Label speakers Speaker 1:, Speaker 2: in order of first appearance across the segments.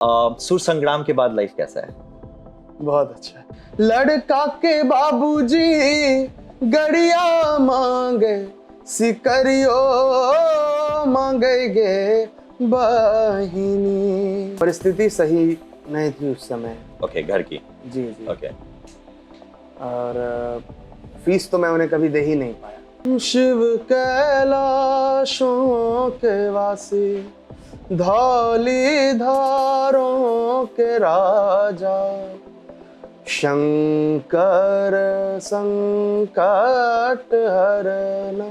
Speaker 1: सुर संग्राम के बाद लाइफ कैसा है?
Speaker 2: बहुत अच्छा है। लड़का के बाबूजी गड़िया मांगे सिकरियो मांगेगे बहिनी। परिस्थिति सही नहीं थी उस समय।
Speaker 1: ओके, घर की।
Speaker 2: जी जी।
Speaker 1: ओके।
Speaker 2: और फीस तो मैं उन्हें कभी दे ही नहीं पाया। शिव कैलाशों के वासी धौली धारों के राजा शंकर संकट हरना।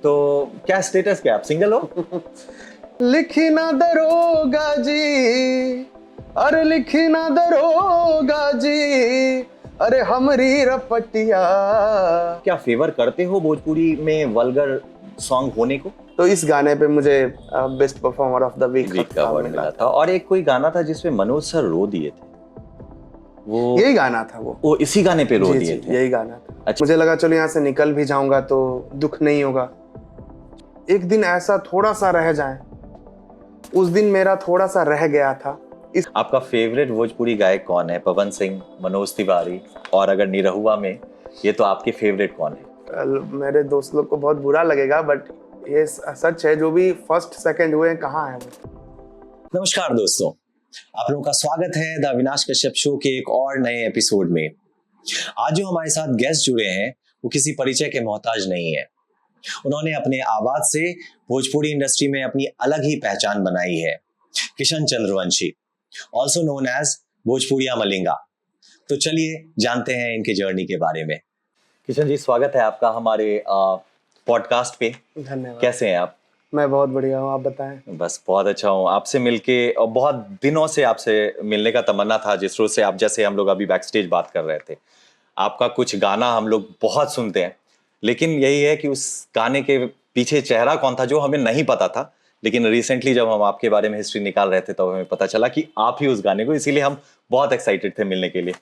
Speaker 1: तो क्या स्टेटस क्या, आप सिंगल हो?
Speaker 2: लिखी ना दरोगा जी, अरे लिखी ना दरोगा जी, अरे हमरी रपटिया।
Speaker 1: क्या फेवर करते हो भोजपुरी में वल्गर सॉन्ग होने को?
Speaker 2: तो इस गाने पे मुझे best performer of the week
Speaker 1: का अवार्ड मिला था। और एक कोई गाना था जिसमें मनोज सर रो दिए थे, वो
Speaker 2: यही गाना था। वो
Speaker 1: इसी गाने पे रो
Speaker 2: जी
Speaker 1: दिए
Speaker 2: जी,
Speaker 1: थे?
Speaker 2: यही गाना था।
Speaker 1: अच्छा।
Speaker 2: मुझे लगा चलो यहाँ से निकल भी जाऊंगा तो दुख नहीं होगा, एक दिन ऐसा थोड़ा सा रह जाए। उस दिन मेरा थोड़ा सा रह गया था।
Speaker 1: आपका फेवरेट भोजपुरी गायक कौन है? पवन सिंह, मनोज तिवारी, और अगर निरहुआ में ये तो आपके फेवरेट कौन है?
Speaker 2: मेरे दोस्त लोग को बहुत बुरा लगेगा बट ये सच है, जो भी फर्स्ट सेकंड हुए हैं कहाँ है वो।
Speaker 1: नमस्कार दोस्तों, आप लोगों का स्वागत है द अविनाश कश्यप शो के एक और नए एपिसोड में। आज जो हमारे साथ गेस्ट जुड़े हैं वो किसी परिचय के मोहताज नहीं है। उन्होंने अपने आवाज से भोजपुरी इंडस्ट्री में अपनी अलग ही पहचान बनाई है। Kishan Chandravanshi, also known as Bhojpuriya Malinga. तो चलिए जानते हैं इनके जर्नी के बारे में। किशन जी, स्वागत है आपका हमारे पॉडकास्ट पे।
Speaker 2: धन्यवाद।
Speaker 1: कैसे हैं आप?
Speaker 2: मैं बहुत बढ़िया हूँ, आप बताएं।
Speaker 1: बस बहुत अच्छा हूँ आपसे मिलके, और बहुत दिनों से आपसे मिलने का तमन्ना था। जिस रोज से आप, जैसे हम लोग अभी बैकस्टेज बात कर रहे थे, आपका कुछ गाना हम लोग बहुत सुनते हैं, लेकिन यही है कि उस गाने के पीछे चेहरा कौन था जो हमें नहीं पता था। लेकिन रिसेंटली जब हम आपके बारे में हिस्ट्री निकाल रहे थे तो हमें पता चला कि आप ही उस गाने को, इसीलिए हम बहुत एक्साइटेड थे मिलने के लिए।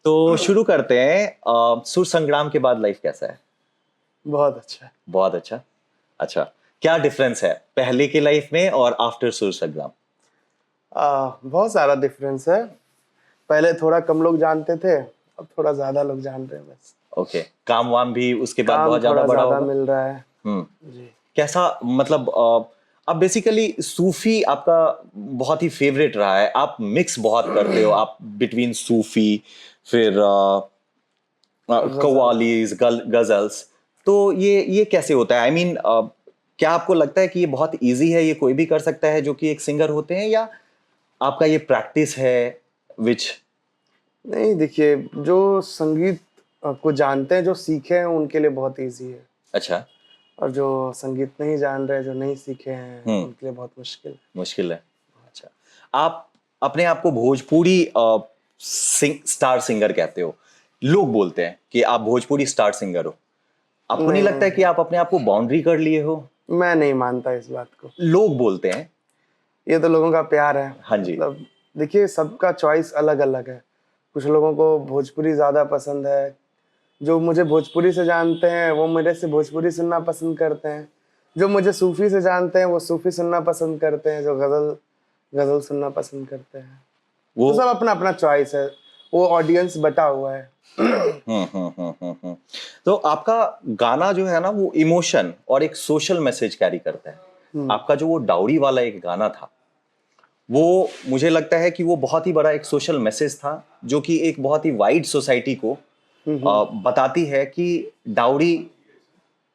Speaker 1: तो शुरू करते हैं। सुर संग्राम के बाद लाइफ कैसा है?
Speaker 2: बहुत अच्छा है।
Speaker 1: बहुत अच्छा। अच्छा, क्या डिफरेंस है पहले की लाइफ में और आफ्टर सुर संग्राम?
Speaker 2: बहुत सारा डिफरेंस है। पहले थोड़ा कम लोग जानते थे, अब थोड़ा ज्यादा लोग जान रहे हैं बस।
Speaker 1: ओके। काम वाम भी उसके बाद
Speaker 2: काम
Speaker 1: बहुत ज्यादा
Speaker 2: थोड़ा
Speaker 1: बड़ा
Speaker 2: ज्यादा
Speaker 1: होगा?
Speaker 2: मिल रहा है। जी।
Speaker 1: कैसा, मतलब अब बेसिकली सूफी आपका बहुत ही फेवरेट रहा है, आप मिक्स बहुत करते हो, आप बिटवीन सूफी, फिर कव्वालीज, गजल्स। तो ये कैसे होता है? आई मीन क्या आपको लगता है कि ये बहुत इजी है, ये कोई भी कर सकता है जो कि एक सिंगर होते हैं, या आपका ये प्रैक्टिस है विच?
Speaker 2: नहीं, देखिए, जो संगीत को जानते हैं, जो सीखे हैं, उनके लिए बहुत इजी है।
Speaker 1: अच्छा।
Speaker 2: और जो संगीत नहीं जान रहे, जो नहीं सीखे हैं, उनके लिए बहुत
Speaker 1: मुश्किल है। अच्छा, आप अपने आप को भोजपुरी स्टार सिंगर कहते हो, लोग बोलते हैं कि आप भोजपुरी स्टार सिंगर हो। आपको नहीं लगता है कि आप अपने आप को बाउंड्री कर लिए हो?
Speaker 2: मैं नहीं मानता इस बात को।
Speaker 1: लोग बोलते हैं।
Speaker 2: ये तो लोगों का प्यार है।
Speaker 1: हाँ जी।
Speaker 2: मतलब देखिए, सबका चॉइस अलग अलग है। कुछ लोगों को भोजपुरी ज्यादा पसंद है। जो मुझे भोजपुरी से जानते हैं वो मेरे से भोजपुरी सुनना पसंद करते हैं। जो मुझे सूफी से जानते हैं वो सूफी सुनना पसंद करते हैं। जो गजल सुनना पसंद करते हैं।
Speaker 1: वो
Speaker 2: तो सब अपना अपना चॉइस है, वो ऑडियंस बटा हुआ है।
Speaker 1: तो आपका गाना जो है ना, वो इमोशन और एक सोशल मैसेज कैरी करता है। आपका जो वो डाउरी वाला एक गाना था, वो मुझे लगता है कि वो बहुत ही बड़ा एक सोशल मैसेज था, जो कि एक बहुत ही वाइड सोसाइटी को बताती है कि डाउरी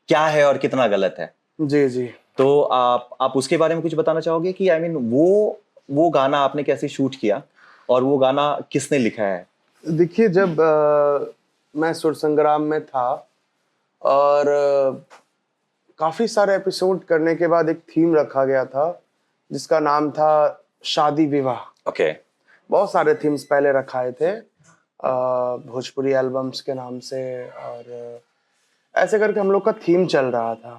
Speaker 1: क्या है और कितना गलत है।
Speaker 2: जी जी।
Speaker 1: तो आप उसके बारे में कुछ बताना चाहोगे कि आई मीन वो गाना आपने कैसे शूट किया और वो गाना किसने लिखा है?
Speaker 2: देखिए, जब मैं सुर संग्राम में था और काफी सारे एपिसोड करने के बाद एक थीम रखा गया था जिसका नाम था शादी विवाह।
Speaker 1: ओके।
Speaker 2: बहुत सारे थीम्स पहले रखाए थे भोजपुरी एल्बम्स के नाम से, और ऐसे करके हम लोग का थीम चल रहा था।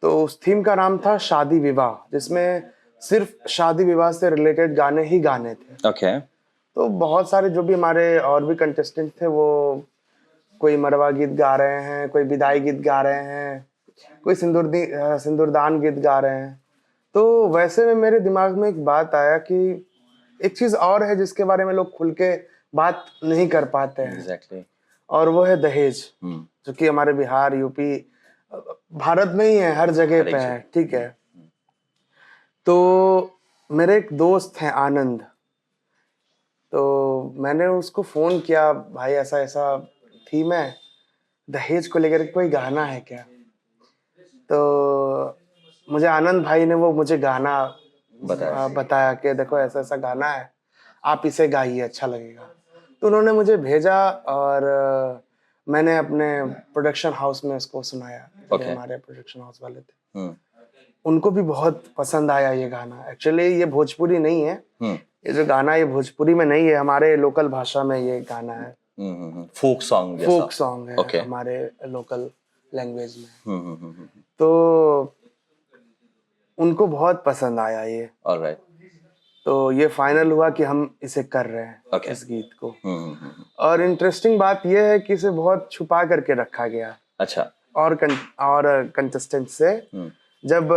Speaker 2: तो उस थीम का नाम था शादी विवाह, जिसमें सिर्फ शादी विवाह से रिलेटेड गाने ही गाने थे।
Speaker 1: ओके।
Speaker 2: तो बहुत सारे जो भी हमारे और भी कंटेस्टेंट थे, वो कोई मरवा गीत गा रहे हैं, कोई विदाई गीत गा रहे हैं, कोई सिंदूरदान गीत गा रहे हैं। तो वैसे में मेरे दिमाग में एक बात आया कि एक चीज और है जिसके बारे में लोग खुल के बात नहीं कर पाते हैं।
Speaker 1: एग्जैक्टली।
Speaker 2: और वो है दहेज, जो कि हमारे बिहार, यूपी, भारत में ही है, हर जगह पे है, ठीक है। तो मेरे एक दोस्त हैं आनंद, तो मैंने उसको फोन किया, भाई ऐसा ऐसा थीम है, दहेज को लेकर कोई गाना है क्या? तो मुझे आनंद भाई ने वो मुझे गाना बताया कि देखो ऐसा ऐसा गाना है, आप इसे गाइए, अच्छा लगेगा। तो उन्होंने मुझे भेजा और मैंने अपने प्रोडक्शन हाउस में उसको सुनाया।
Speaker 1: Okay.
Speaker 2: हमारे प्रोडक्शन हाउस वाले थे, उनको भी बहुत पसंद आया ये गाना। एक्चुअली ये भोजपुरी नहीं है, ये जो गाना ये भोजपुरी में नहीं है, हमारे लोकल भाषा में ये गाना है।
Speaker 1: फोक सॉन्ग जैसा।
Speaker 2: फोक सॉन्ग है,
Speaker 1: Okay.
Speaker 2: हमारे लोकल लैंग्वेज में। तो उनको बहुत पसंद आया ये।
Speaker 1: ऑलराइट।
Speaker 2: तो ये फाइनल हुआ कि हम इसे कर रहे हैं,
Speaker 1: Okay.
Speaker 2: इस गीत को। और इंटरेस्टिंग बात यह है कि इसे बहुत छुपा करके रखा गया।
Speaker 1: अच्छा।
Speaker 2: और कंटेस्टेंट से जब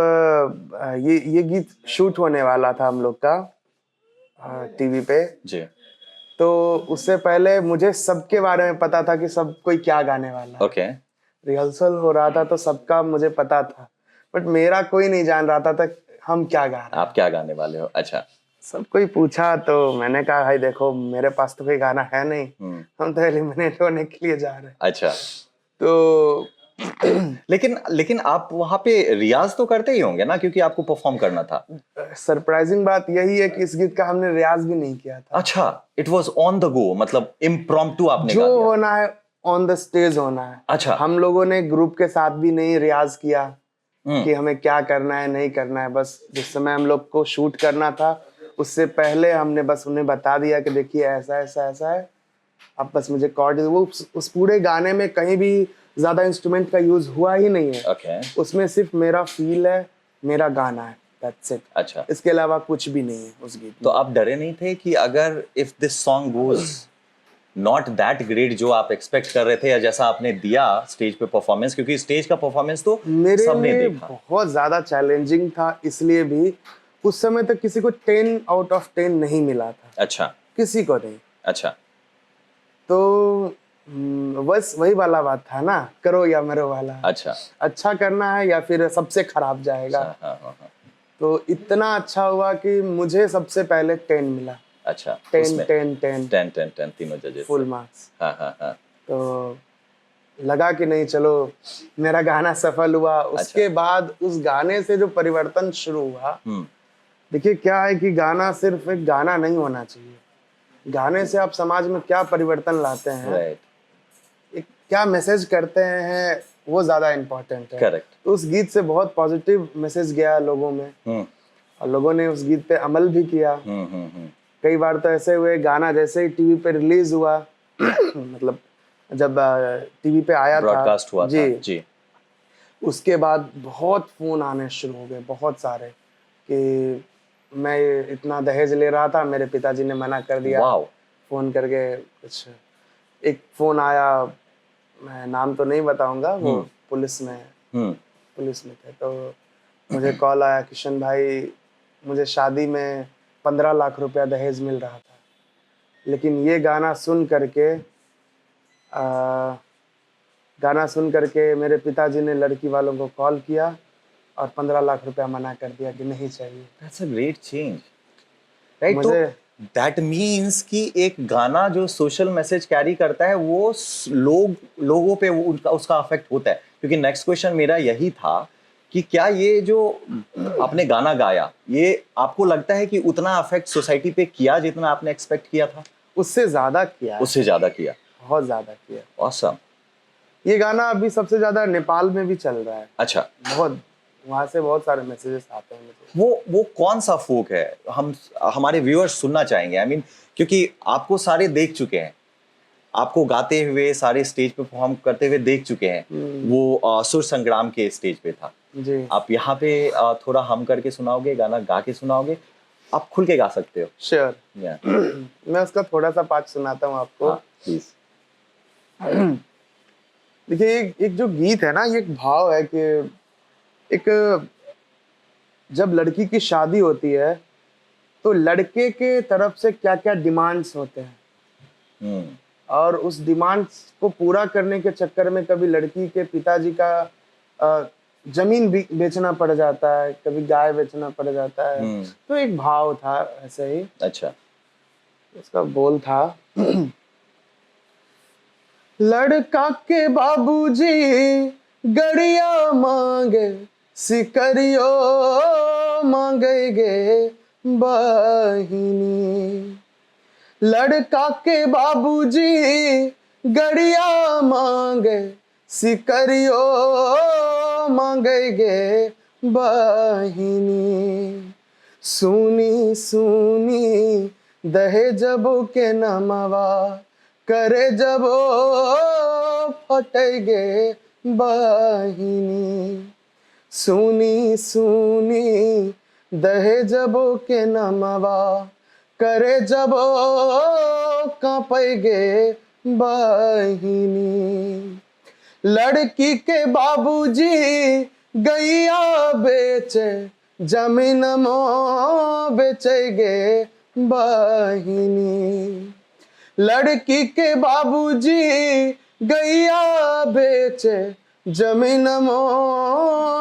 Speaker 2: ये गीत शूट होने वाला था हम लोग का टीवी पे
Speaker 1: जी,
Speaker 2: तो उससे पहले मुझे सबके बारे में पता था कि सब कोई क्या गाने वाला है।
Speaker 1: ओके।
Speaker 2: रिहर्सल हो रहा था तो सबका मुझे पता था, बट मेरा कोई नहीं जान रहा था हम क्या गा रहे हैं।
Speaker 1: आप क्या गाने वाले हो? अच्छा। सब
Speaker 2: कोई पूछा तो मैंने कहा भाई देखो मेरे पास तो कोई गाना है नहीं, हम तो एलिमिनेट होने के लिए जा रहे हैं।
Speaker 1: अच्छा।
Speaker 2: तो
Speaker 1: लेकिन आप वहां पे रियाज तो करते ही होंगे ना, क्योंकि आपको परफॉर्म करना था।
Speaker 2: सरप्राइजिंग बात यही है कि इस गीत का हमने रियाज भी नहीं किया था।
Speaker 1: अच्छा, it was on the go, मतलब इम्प्रॉम्प्टू आपने
Speaker 2: जो होना है ऑन द स्टेज होना है।
Speaker 1: अच्छा।
Speaker 2: हम लोगों ने ग्रुप के साथ भी नहीं रियाज किया कि हमें क्या करना है नहीं करना है। बस जिस समय हम लोग को शूट करना था उससे पहले हमने बस उन्हें बता दिया कि देखिए ऐसा ऐसा ऐसा है, आप बस मुझे कॉर्ड। वो उस पूरे गाने में कहीं भी ज्यादा इंस्ट्रूमेंट का यूज हुआ ही नहीं है।
Speaker 1: Okay.
Speaker 2: उसमें सिर्फ मेरा फील है, मेरा गाना है, दैट्स इट।
Speaker 1: अच्छा।
Speaker 2: इसके अलावा कुछ भी नहीं है उस गीत में।
Speaker 1: तो आप डरे नहीं थे कि अगर if this song goes not that great जो आप एक्सपेक्ट कर रहे थे, या जैसा आपने दिया स्टेज पे परफॉर्मेंस, क्योंकि स्टेज का परफॉर्मेंस तो
Speaker 2: मेरे
Speaker 1: सबने
Speaker 2: लिए
Speaker 1: देखा।
Speaker 2: बहुत ज्यादा चैलेंजिंग था, इसलिए भी उस समय तक किसी को 10 आउट ऑफ 10 नहीं मिला था।
Speaker 1: अच्छा।
Speaker 2: किसी को नहीं।
Speaker 1: अच्छा।
Speaker 2: तो बस वही वाला बात था ना, करो या मरो वाला।
Speaker 1: अच्छा।
Speaker 2: अच्छा करना है या फिर सबसे खराब जाएगा।
Speaker 1: हाँ।
Speaker 2: तो इतना अच्छा हुआ कि मुझे सबसे पहले 10 मिला।
Speaker 1: अच्छा।
Speaker 2: 10
Speaker 1: तीनों जजेस
Speaker 2: फुल मार्क्स।
Speaker 1: हाँ।
Speaker 2: तो लगा कि नहीं चलो मेरा गाना सफल हुआ। उसके बाद उस गाने से जो परिवर्तन शुरू हुआ, देखिए क्या है कि गाना सिर्फ एक गाना नहीं होना चाहिए, गाने से आप समाज में क्या परिवर्तन लाते हैं, एक क्या मैसेज करते हैं, वो ज्यादा इम्पोर्टेंट है।
Speaker 1: करेक्ट।
Speaker 2: तो उस गीत से बहुत पॉजिटिव मैसेज गया लोगों में, और लोगों ने उस गीत पे अमल भी किया। कई बार तो ऐसे हुए गाना जैसे ही टीवी पे रिलीज हुआ मतलब जब टीवी पे आया
Speaker 1: ब्रॉडकास्ट हुआ
Speaker 2: जी,
Speaker 1: था जी,
Speaker 2: उसके बाद बहुत फोन आने शुरू हो गए, बहुत सारे, कि मैं इतना दहेज ले रहा था, मेरे पिताजी ने मना कर दिया। फोन करके कुछ एक फोन आया, मैं नाम तो नहीं बताऊंगा, वो पुलिस में थे। तो मुझे कॉल आया, किशन भाई मुझे शादी में 15 लाख रुपया दहेज मिल रहा था, लेकिन ये गाना सुन करके मेरे पिताजी ने लड़की वालों को कॉल किया और 15 लाख रुपया मना कर दिया कि नहीं चाहिए।
Speaker 1: That's a great change, right? तो that means कि एक गाना जो सोशल मैसेज कैरी करता है वो लोगों पे उसका अफेक्ट होता है। क्योंकि नेक्स्ट क्वेश्चन मेरा यही था कि क्या ये जो आपने गाना गाया, ये आपको लगता है कि उतना अफेक्ट सोसाइटी पे किया जितना आपने एक्सपेक्ट किया था?
Speaker 2: उससे ज्यादा किया। बहुत ज्यादा किया।
Speaker 1: Awesome.
Speaker 2: ये गाना अभी सबसे ज्यादा नेपाल में भी चल रहा है।
Speaker 1: अच्छा।
Speaker 2: बहुत, वहां से बहुत सारे मैसेजेस आते हैं मुझे।
Speaker 1: वो कौन सा फोक है, हमारे व्यूअर्स सुनना चाहेंगे। I mean, क्योंकि आपको सारे देख चुके हैं, आपको गाते हुए सारे स्टेज पे परफॉर्म करते हुए देख चुके हैं। वो सुर संग्राम के स्टेज पे था
Speaker 2: जी।
Speaker 1: आप यहाँ पे थोड़ा हम करके सुनाओगे, गाना गा के सुनाओगे, आप खुल के गा सकते हो।
Speaker 2: श्योर। मैं उसका थोड़ा सा पार्ट सुनाता हूँ आपको।
Speaker 1: प्लीज।
Speaker 2: देखिए एक जो गीत है ना, ये एक भाव है कि एक जब लड़की की शादी होती है तो लड़के के तरफ से क्या क्या डिमांड्स होते हैं, और उस डिमांड्स को पूरा करने के चक्कर में कभी लड़की के पिताजी का जमीन भी बेचना पड़ जाता है, कभी गाय बेचना पड़ जाता है। तो एक भाव था ऐसे ही।
Speaker 1: अच्छा,
Speaker 2: इसका बोल था लड़का के बाबूजी गड़िया मांगे, सिकरियो मांगेगे बहिनी। लड़का के बाबूजी गड़िया मांगे, सिकरियो मांगेगे बहिनी। सुनी सुनी दहेजबो के नमवा, करे जबो फटेगे बहिनी। सुनी सुनी दहेजबो के नमवा, करे जबो कांपेगे बहिनी। लड़की के बाबूजी गैया बेचे, जमीन मो बेचेगे बहिनी। लड़की के बाबूजी गैया बेचे, जमीन मो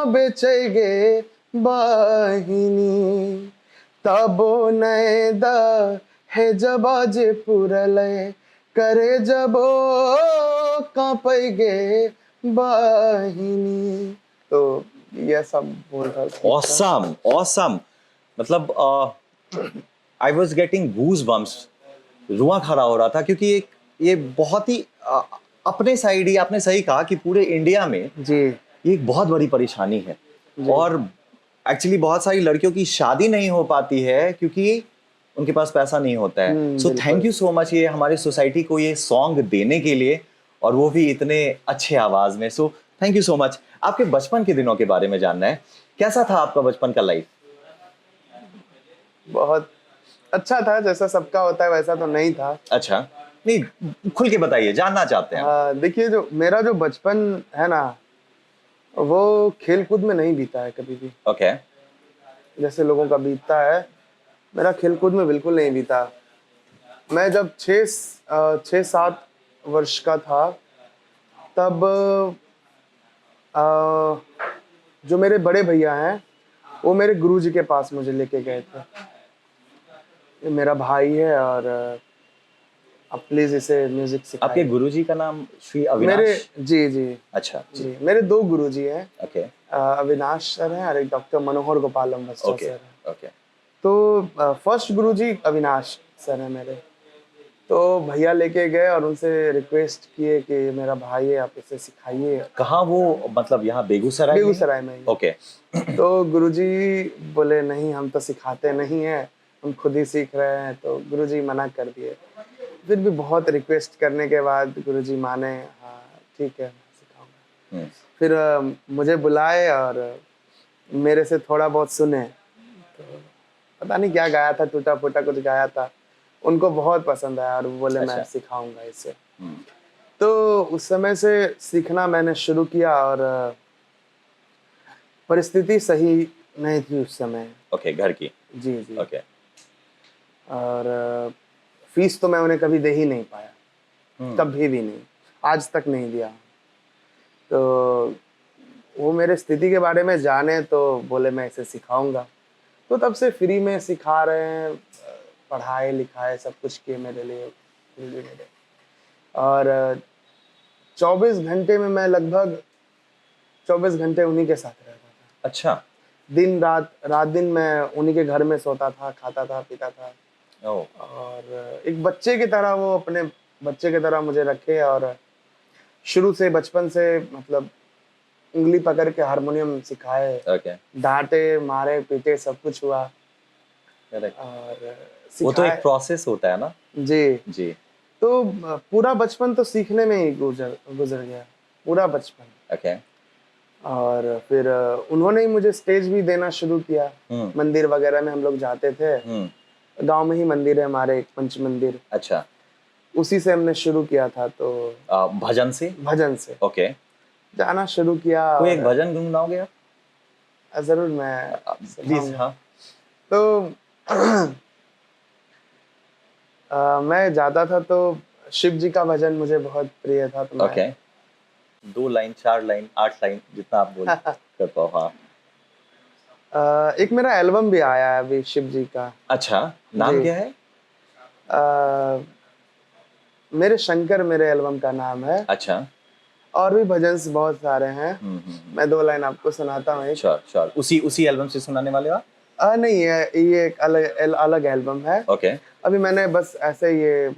Speaker 2: बेचेगे बहिनी। तबो नए दहेजबा जे पुरले, करे जबो कांपेगे बहिनी। तो ये सब बोल रहा था।
Speaker 1: ऑसम ऑसम, मतलब I was getting goosebumps, रुआं खड़ा हो रहा था, क्योंकि ये बहुत ही अपने साइड ही आपने सही कहा कि पूरे इंडिया में
Speaker 2: जी
Speaker 1: ये एक बहुत बड़ी परेशानी है। और एक्चुअली बहुत सारी लड़कियों की शादी नहीं हो पाती है क्योंकि उनके पास पैसा नहीं होता है। So thank you so much ये हमारे सोसाइटी को ये सॉन्ग देने के लिए, और वो भी इतने अच्छे आवाज में। So thank you so much. आपके बचपन के दिनों के बारे में जानना है, कैसा था आपका बचपन का लाइफ?
Speaker 2: बहुत अच्छा था, जैसा सबका होता है वैसा तो नहीं था।
Speaker 1: अच्छा, नहीं खुल के बताइए, जानना चाहते हैं।
Speaker 2: देखिए, जो मेरा जो बचपन है ना, वो खेल कूद में नहीं बीता है कभी भी।
Speaker 1: ओके।
Speaker 2: जैसे लोगों का बीतता है, मेरा खेल कूद में बिल्कुल नहीं बीता। मैं जब 6-7 वर्ष का था, तब जो मेरे बड़े भैया हैं वो मेरे गुरुजी के पास मुझे लेके गए थे। ये मेरा भाई है और आप प्लीज इसे म्यूजिक सिखाइए।
Speaker 1: आपके गुरुजी का नाम श्री अविनाश?
Speaker 2: जी।
Speaker 1: अच्छा
Speaker 2: जी, मेरे 2 गुरुजी हैं।
Speaker 1: ओके।
Speaker 2: अविनाश सर हैं और एक डॉक्टर मनोहर गोपालम बस्तर सर हैं।
Speaker 1: ओके।
Speaker 2: तो फर्स्ट गुरुजी अविनाश सर हैं मेरे। तो भैया लेके गए और उनसे रिक्वेस्ट किए कि मेरा भाई है, आप इसे सिखाइए।
Speaker 1: कहाँ वो, मतलब यहाँ बेगूसराय?
Speaker 2: बेगूसराय में।
Speaker 1: ओके।
Speaker 2: तो गुरुजी बोले नहीं, हम तो सिखाते नहीं हैं, हम खुद ही सीख रहे हैं। तो गुरुजी मना कर दिए। फिर भी बहुत रिक्वेस्ट करने के बाद गुरुजी माने, हाँ ठीक है सिखाऊंगा। फिर मुझे बुलाए और मेरे से थोड़ा बहुत सुने। तो पता नहीं क्या गाया था, टूटा फूटा कुछ गाया था, उनको बहुत पसंद आया और वो बोले मैं सिखाऊंगा इसे। तो उस समय से सीखना मैंने शुरू किया और परिस्थिति सही नहीं थी उस समय।
Speaker 1: ओके, घर की?
Speaker 2: जी।
Speaker 1: ओके।
Speaker 2: और फीस तो मैं उन्हें कभी दे ही नहीं पाया, कभी भी नहीं, आज तक नहीं दिया। तो वो मेरे स्थिति के बारे में जाने तो बोले मैं इसे सिखाऊंगा। तो तब से फ्री में सिखा रहे हैं, पढ़ाई लिखाई सब कुछ किए मेरे लिए। और 24 घंटे में मैं लगभग 24 घंटे उन्हीं के साथ रहता था।
Speaker 1: अच्छा।
Speaker 2: दिन रात दिन मैं उन्हीं के घर में सोता था, खाता था, पीता था। और एक बच्चे की तरह वो अपने बच्चे की तरह मुझे रखे। और शुरू से बचपन से मतलब उंगली पकड़ के हारमोनियम सिखाए। डांटे मारे पीटे सब कुछ हुआ। और
Speaker 1: वो तो एक प्रोसेस होता है ना।
Speaker 2: जी। तो पूरा बचपन तो सीखने में ही गुजर गया, पूरा बचपन।
Speaker 1: ओके।
Speaker 2: और फिर उन्होंने ही मुझे स्टेज भी देना शुरू किया। मंदिर वगैरह में हम लोग जाते थे। गांव में ही मंदिर है हमारे, एक पंच मंदिर।
Speaker 1: अच्छा।
Speaker 2: उसी से हमने शुरू किया था। तो
Speaker 1: भजन से?
Speaker 2: भजन से
Speaker 1: ओके।
Speaker 2: जाना शुरू किया।
Speaker 1: कोई एक भजन गुनगुनाओगे आप?
Speaker 2: जरूर मैं
Speaker 1: प्लीज। हाँ।
Speaker 2: तो मैं जाता था तो शिव जी का भजन मुझे बहुत प्रिय था, तो मैं
Speaker 1: ओके 2 लाइन 4 लाइन 8 लाइन जितना आप बोल कर पाओ। हाँ।
Speaker 2: एक मेरा एल्बम भी आया है अभी शिव जी का।
Speaker 1: अच्छा, नाम
Speaker 2: जी।
Speaker 1: क्या है?
Speaker 2: अ, मेरे शंकर मेरे एल्बम का नाम है।
Speaker 1: अच्छा।
Speaker 2: और भी भजन बहुत सारे हैं। मैं 2 लाइन आपको सुनाता हूँ। एक
Speaker 1: श्योर श्योर, उसी एल्बम से सुनाने वाले हो आप?
Speaker 2: नहीं है, ये एक अलग एल्बम है।
Speaker 1: ओके।
Speaker 2: अभी मैंने बस ऐसे ये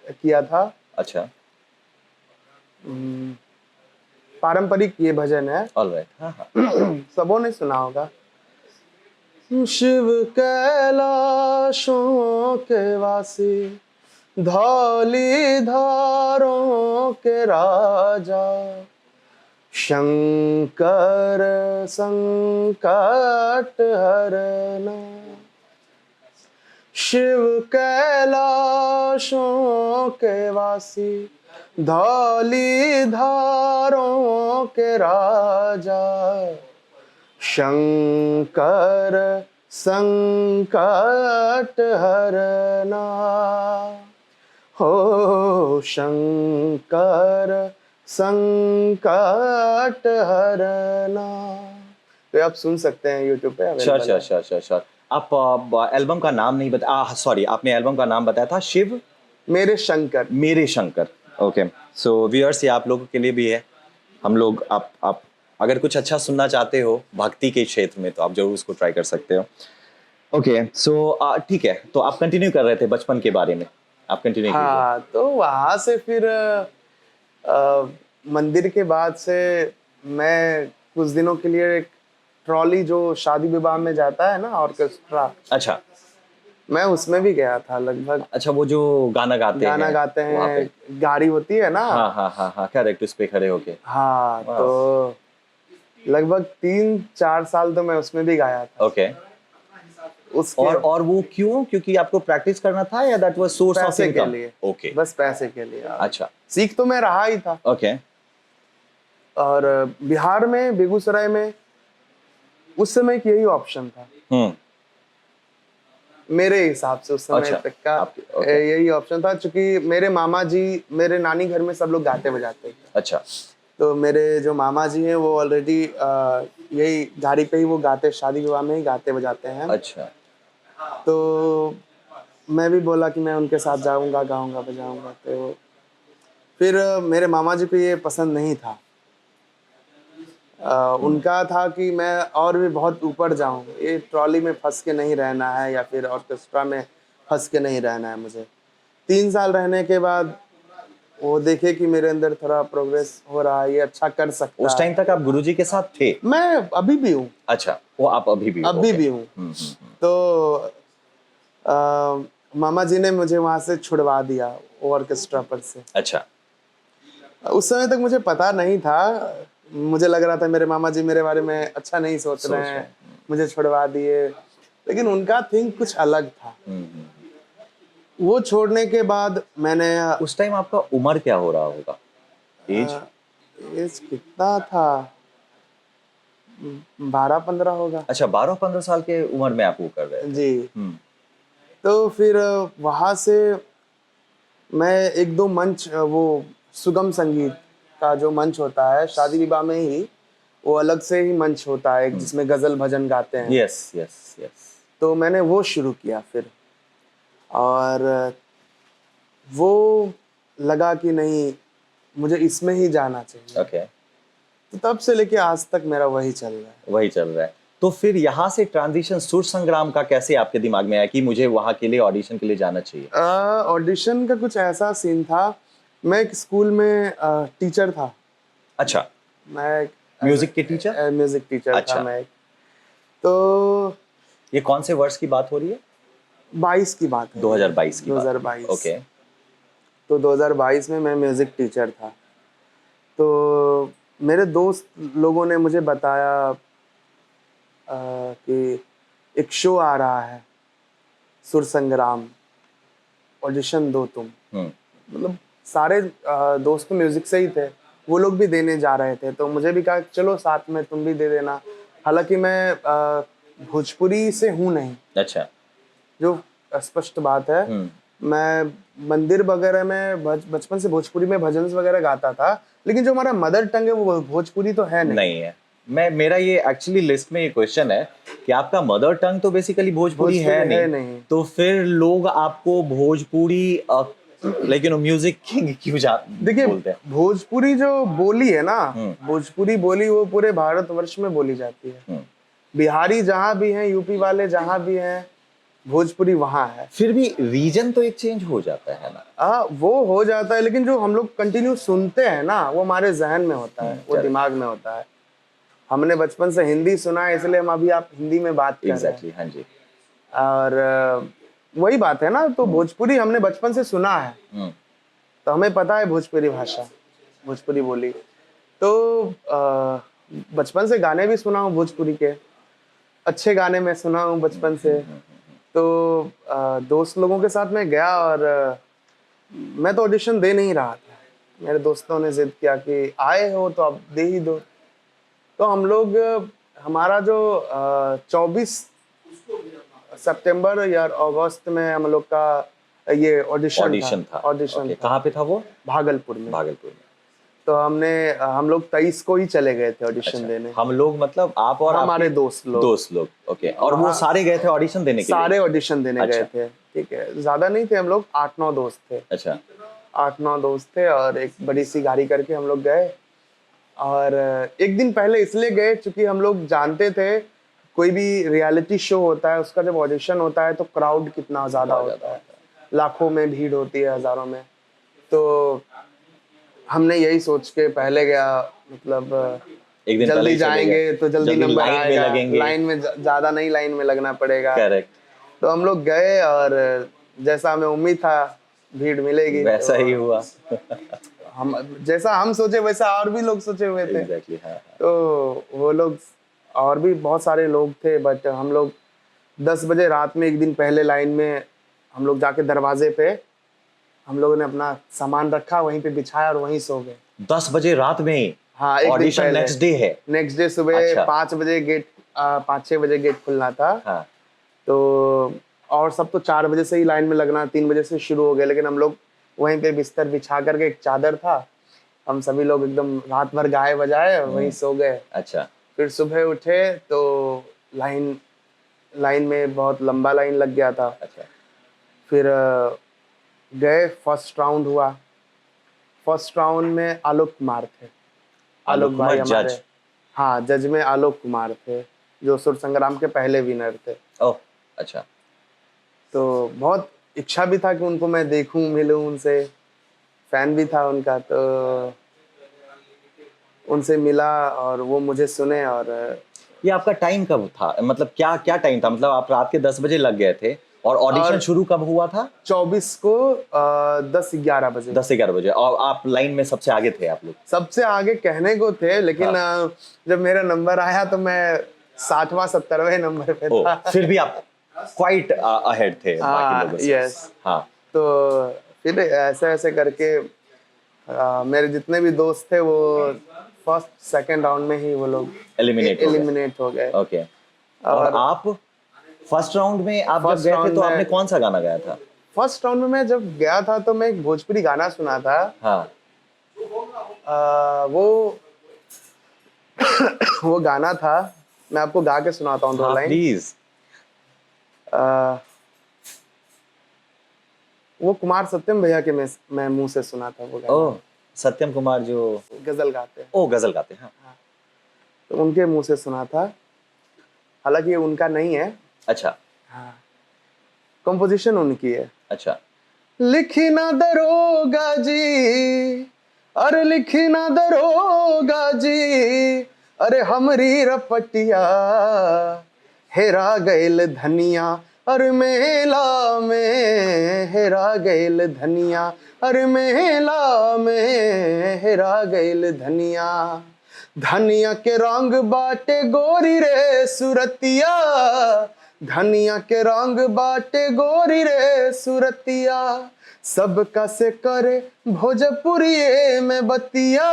Speaker 2: किया था।
Speaker 1: अच्छा।
Speaker 2: हम्म, पारंपरिक ये भजन है।
Speaker 1: ऑलराइट। हाँ हाँ।
Speaker 2: सबों ने सुना होगा। शिव कैलाशों के वासी, धौली धारों के राजा, शंकर संकट हरना। शिव कैलाशों के वासी, धौली धारों के राजा, शंकर संकट हरना। हो शंकर संकट हरना। तो आप सुन सकते हैं यूट्यूब पे
Speaker 1: श्योर
Speaker 2: अवेलेबल
Speaker 1: श्योर
Speaker 2: है।
Speaker 1: Sure sure sure. आप एल्बम का नाम नहीं बता, सॉरी, आपने एल्बम का नाम बताया था शिव
Speaker 2: मेरे शंकर।
Speaker 1: मेरे शंकर। ओके, सो व्यूअर्स, ये आप लोगों के लिए भी है। हम लोग आप अगर कुछ अच्छा सुनना चाहते हो भक्ति के क्षेत्र में तो आप जरूर उसको ट्राई कर सकते हो। ओके, सो ठीक है, तो आप कंटिन्यू कर रहे थे बचपन के बारे में, आप कंटिन्यू कीजिए।
Speaker 2: हाँ, तो वहां से फिर मंदिर के बाद से मैं कुछ दिनों के लिए एक ट्रॉली जो शादी विवाह में जाता है ना, ऑर्केस्ट्रा,
Speaker 1: अच्छा।
Speaker 2: मैं उसमें भी गया था लगभग।
Speaker 1: अच्छा, वो जो गाना गाते
Speaker 2: गाना
Speaker 1: हैं
Speaker 2: गाते
Speaker 1: वहाँ पे?
Speaker 2: हैं, गाड़ी होती है ना।
Speaker 1: हाँ हाँ हाँ हाँ, करेक्ट, उस पे खड़े होके।
Speaker 2: हाँ,
Speaker 1: वाह।
Speaker 2: तो लगभग 3-4 साल तो मैं उसमें भी गाया था।
Speaker 1: ओके।
Speaker 2: उसके
Speaker 1: और वो क्यों? क्योंकि आपको प्रैक्टिस करना था या दैट वाज सोर्स ऑफ
Speaker 2: पैसे के
Speaker 1: इनकम?
Speaker 2: लिए।
Speaker 1: ओके।
Speaker 2: बस पैसे के लिए।
Speaker 1: अच्छा।
Speaker 2: सीख तो मैं रहा ही था।
Speaker 1: ओके।
Speaker 2: और बिहार में, बेगूसराय में उस समय एक यही ऑप्शन था
Speaker 1: हम्म।
Speaker 2: मेरे हिसाब से, उस समय
Speaker 1: अच्छा,
Speaker 2: तक का
Speaker 1: ओके।
Speaker 2: यही ऑप्शन था, क्योंकि मेरे मामा जी, मेरे नानी घर में सब लोग गाते बजाते थे।
Speaker 1: अच्छा।
Speaker 2: तो मेरे जो मामा जी हैं वो ऑलरेडी यही गाड़ी पे ही वो गाते, शादी विवाह में ही गाते बजाते हैं।
Speaker 1: अच्छा।
Speaker 2: तो मैं भी बोला कि मैं उनके साथ जाऊंगा, गाऊंगा बजाऊंगा। तो फिर मेरे मामा जी को ये पसंद नहीं था। उनका था कि मैं और भी बहुत ऊपर जाऊं, ये ट्रॉली में फंस के नहीं रहना है या फिर ऑर्केस्ट्रा में फंस के नहीं रहना है मुझे। 3 साल रहने के बाद वो देखे कि मेरे अंदर थोड़ा प्रोग्रेस हो रहा है, ये अच्छा कर सकता
Speaker 1: उस
Speaker 2: है।
Speaker 1: टाइम तक आप गुरुजी के साथ थे?
Speaker 2: मैं अभी भी हूँ।
Speaker 1: अच्छा, वो आप अभी भी हो?
Speaker 2: अभी
Speaker 1: ओके।
Speaker 2: भी हूँ। तो मामा जी ने मुझे वहां से छुड़वा दिया, ऑर्केस्ट्रा पर से।
Speaker 1: अच्छा।
Speaker 2: उस समय तक मुझे पता नहीं था। मुझे लग रहा था मेरे मामा जी मेरे बारे में अच्छा नहीं सोच रहे हैं, मुझे छुड़वा दिए। लेकिन उनका थिंक कुछ अलग था। वो छोड़ने के बाद मैंने
Speaker 1: उस टाइम आपका उम्र क्या हो रहा होगा? एज?
Speaker 2: एज कितना था, 12-15 होगा।
Speaker 1: अच्छा, 12-15 साल के उम्र में आप वो कर रहे थे?
Speaker 2: जी। तो फिर वहां से मैं 1-2 मंच, वो सुगम संगीत का जो मंच होता है शादी विवाह में ही, वो अलग से ही मंच होता है जिसमें गजल भजन गाते हैं।
Speaker 1: Yes yes yes.
Speaker 2: तो मैंने वो शुरू किया फिर, और वो लगा कि नहीं, मुझे इसमें ही जाना चाहिए।
Speaker 1: ओके।
Speaker 2: तो तब से लेके आज तक मेरा वही चल रहा है।
Speaker 1: वही चल रहा है। तो फिर यहाँ से ट्रांजिशन सुर संग्राम का कैसे आपके दिमाग में आया कि मुझे वहां के लिए ऑडिशन के लिए जाना चाहिए?
Speaker 2: ऑडिशन का कुछ ऐसा सीन था, मैं एक स्कूल में टीचर था।
Speaker 1: अच्छा,
Speaker 2: मैं
Speaker 1: म्यूजिक के टीचर?
Speaker 2: म्यूजिक टीचर
Speaker 1: अच्छा।
Speaker 2: था मैं एक। तो
Speaker 1: ये कौन से वर्ष की बात हो रही है?
Speaker 2: 22 की बात है।
Speaker 1: 2022 की बात।
Speaker 2: 2022।
Speaker 1: ओके।
Speaker 2: तो 2022 में मैं म्यूजिक टीचर था। तो मेरे दोस्त लोगों ने मुझे बताया कि एक शो आ रहा है सुर संग्राम, ऑडिशन दो तुम। मतलब सारे दोस्त तो म्यूजिक से ही थे। वो लोग भी देने जा रहे थे, तो मुझे भी कहा चलो साथ में तुम भी दे देना। हालांकि मैं भोजपुरी से हूँ नहीं,
Speaker 1: अच्छा।
Speaker 2: जो स्पष्ट बात है। मैं मंदिर वगैरह में बचपन से भोजपुरी में भजन वगैरह गाता था, लेकिन जो हमारा मदर टंग है वो भोजपुरी तो है
Speaker 1: नहीं है। मेरा ये एक्चुअली लिस्ट में ये क्वेश्चन है कि आपका मदर टंग तो बेसिकली भोजपुरी है नहीं, तो फिर लोग आपको भोजपुरी लेकिन म्यूजिक किंग क्यों
Speaker 2: देखिए,
Speaker 1: बोलते हैं?
Speaker 2: भोजपुरी जो बोली है ना, भोजपुरी बोली वो पूरे भारतवर्ष में बोली जाती है। बिहारी जहाँ भी हैं, यूपी वाले जहाँ भी हैं, भोजपुरी वहाँ है।
Speaker 1: फिर भी रीजन तो एक चेंज हो जाता है ना?
Speaker 2: वो हो जाता है, लेकिन जो हम लोग कंटिन्यू सुनते हैं ना, वो हमारे जहन में होता है, वो दिमाग में होता है। हमने बचपन से हिंदी सुना है, इसलिए हम अभी आप हिंदी में बात कर रहे हैं।
Speaker 1: हाँ जी।
Speaker 2: और वही बात है ना, तो भोजपुरी हमने बचपन से सुना है, तो हमें पता है भोजपुरी भाषा, भोजपुरी बोली। तो बचपन से गाने भी सुना हूँ भोजपुरी के, अच्छे गाने में सुना हूँ बचपन से। तो दोस्त लोगों के साथ मैं गया, और मैं तो ऑडिशन दे नहीं रहा था। मेरे दोस्तों ने जिद किया कि आए हो तो अब दे ही दो। तो हम लोग, हमारा जो 24 सितंबर या अगस्त में हम लोग का ये ऑडिशन था।
Speaker 1: कहाँ पे था वो?
Speaker 2: भागलपुर में। तो हम लोग 23 को ही चले गए थे ऑडिशन देने।
Speaker 1: हम लोग मतलब आप और
Speaker 2: हमारे दोस्त लोग।
Speaker 1: ओके। और वो सारे गए थे ऑडिशन देने के लिए?
Speaker 2: सारे ऑडिशन देने गए थे। ठीक है, ज्यादा नहीं थे हम लोग, 8-9 दोस्त थे।
Speaker 1: अच्छा।
Speaker 2: 8-9 दोस्त थे, और एक बड़ी सी गाड़ी करके हम लोग गए। और एक दिन पहले इसलिए गए क्योंकि हम लोग जानते थे कोई भी रियलिटी शो होता है, उसका जब ऑडिशन होता है तो क्राउड कितना ज्यादा होता है, लाखों में भीड़ होती है, हजारों में। तो हमने यही सोच के पहले गया, मतलब
Speaker 1: एक दिन
Speaker 2: जल्दी जाएंगे तो जल्दी नंबर आएगा, लाइन में ज्यादा नहीं, लाइन में लगना पड़ेगा।
Speaker 1: करेक्ट।
Speaker 2: तो हम लोग गए, और जैसा हमें उम्मीद था भीड़ मिलेगी,
Speaker 1: वैसा ही हुआ।
Speaker 2: हम जैसा हम सोचे वैसा और भी लोग सोचे हुए थे।
Speaker 1: Exactly, हाँ।
Speaker 2: तो वो लोग और भी बहुत सारे लोग थे, बट हम लोग 10 बजे रात में एक दिन पहले लाइन में हम लोग जाके दरवाजे पे हम लोगों ने अपना सामान रखा, वहीं पे बिछाया और वहीं सो गए।
Speaker 1: 10 बजे रात में?
Speaker 2: हाँ, एक दिन पहले।
Speaker 1: नेक्स्ट डे है?
Speaker 2: नेक्स्ट डे सुबह 5 बजे गेट 5-6 बजे गेट खुलना था।
Speaker 1: हाँ।
Speaker 2: तो और सब तो 4 बजे से ही लाइन में लगना, 3 बजे से शुरू हो गए, लेकिन हम लोग वहीं पे बिस्तर बिछा करके, एक चादर था, हम सभी लोग एकदम रात भर गाए बजाए वहीं सो गए।
Speaker 1: अच्छा।
Speaker 2: फिर सुबह उठे तो लाइन में बहुत लंबा लाइन लग गया था।
Speaker 1: अच्छा।
Speaker 2: फिर गए, फर्स्ट राउंड हुआ। फर्स्ट राउंड में आलोक कुमार थे। आलोक भाई हमारे, हाँ, जज में आलोक कुमार थे, जो सुर संग्राम के पहले विनर थे।
Speaker 1: ओह, अच्छा।
Speaker 2: तो बहुत इच्छा भी था कि उनको मैं देखूं, मिलूं उनसे, फैन भी था उनका। तो उनसे मिला और वो मुझे सुने। और
Speaker 1: ये आपका टाइम कब था, मतलब क्या क्या टाइम था? मतलब आप रात के 10 बजे लग गए थे, और ऑडिशन शुरू कब हुआ था?
Speaker 2: 24 को 10-11 बजे।
Speaker 1: 10-11 बजे। और आप लाइन में सबसे आगे थे? आप लोग सबसे
Speaker 2: आगे कहने को थे, लेकिन जब मेरा नंबर आया तो मैं 60वां 70वें नंबर पे था।
Speaker 1: फिर भी आप क्वाइट अहेड थे बाकी लोगों से।
Speaker 2: यस।
Speaker 1: हाँ।
Speaker 2: तो फिर ऐसे ऐसे करके मेरे जितने भी दोस्त थे वो फर्स्ट सेकंड राउंड में ही वो लोग एलिमिनेट हो गए।
Speaker 1: ओके। और आप फर्स्ट राउंड में आप जब गए थे तो आपने कौन सा गाना गाया था?
Speaker 2: फर्स्ट राउंड में मैं जब गया था तो मैं एक भोजपुरी गाना सुना था।
Speaker 1: हाँ।
Speaker 2: वो गाना था, मैं आपको गा के सुनाता हूँ 2 लाइन।
Speaker 1: प्लीज।
Speaker 2: वो कुमार सत्यम भैया के मैं मुंह से सुना था वो गाना।
Speaker 1: ओह, सत्यम कुमार जो
Speaker 2: गजल गाते हैं।
Speaker 1: ओ, गजल गाते हैं। हाँ।
Speaker 2: तो उनके मुंह से सुना था, हालांकि ये उनका नहीं है।
Speaker 1: अच्छा।
Speaker 2: हाँ, कंपोजिशन उनकी है।
Speaker 1: अच्छा।
Speaker 2: लिखी ना दरोगा जी, अरे लिखी ना दरोगा जी, अरे हमरी रपटिया हेरा गैल धनिया, अरे मेला में हेरा गैल धनिया, अरे मेला में हेरा गैल धनिया। धनिया के रंग बाटे गोरी रे सुरतिया, धनिया के रंग बाटे गोरी रे सुरतिया, सबका से करे भोजपुरी में बतिया,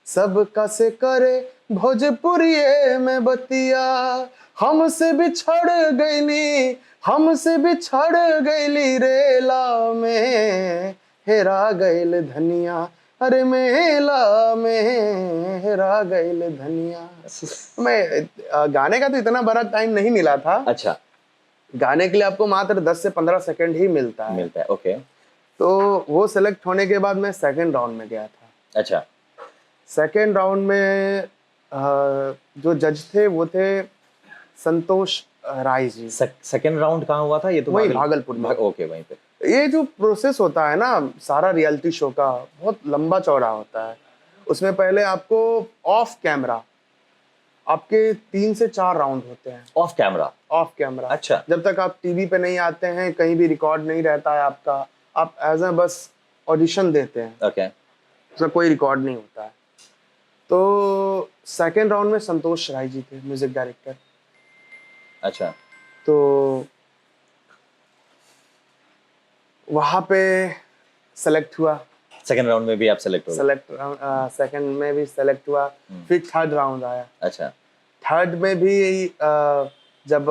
Speaker 2: सबका से करे भोजपुरी में बतिया। हमसे बिछड़ गईली, हमसे बिछड़ गईली रेला में, हेरा गईल धनिया, अरे मेला में हेरा गईल धनिया। मैं गाने का तो इतना बड़ा टाइम नहीं मिला था।
Speaker 1: अच्छा,
Speaker 2: गाने के लिए आपको मात्र 10 से 15 सेकंड ही मिलता है।
Speaker 1: ओके।
Speaker 2: तो वो सेलेक्ट होने के बाद मैं सेकंड राउंड में गया था।
Speaker 1: अच्छा,
Speaker 2: सेकंड राउंड में जो जज थे वो थे संतोष राय जी।
Speaker 1: सेकंड राउंड कहाँ हुआ था? ये तो
Speaker 2: वही भागलपुर में।
Speaker 1: ओके, वहीं पे।
Speaker 2: ये जो प्रोसेस होता है ना सारा रियलिटी शो का, बहुत लंबा चौड़ा होता है। उसमें पहले आपको ऑफ कैमरा आपके 3 से 4 राउंड होते हैं।
Speaker 1: Of camera?
Speaker 2: Of camera.
Speaker 1: अच्छा।
Speaker 2: जब तक आप टीवी पे नहीं आते हैं, कहीं भी रिकॉर्ड नहीं रहता है आपका, आप एज ए बस ऑडिशन देते हैं।
Speaker 1: ओके।
Speaker 2: उसमें कोई रिकॉर्ड नहीं होता है। तो सेकेंड राउंड में संतोष राय जी थे, म्यूजिक डायरेक्टर।
Speaker 1: अच्छा।
Speaker 2: तो वहाँ पे सेलेक्ट हुआ।
Speaker 1: सेकंड राउंड में भी आप सेलेक्ट हो गए?
Speaker 2: सेकंड में भी सेलेक्ट हुआ। फिर थर्ड राउंड आया।
Speaker 1: अच्छा।
Speaker 2: थर्ड में भी जब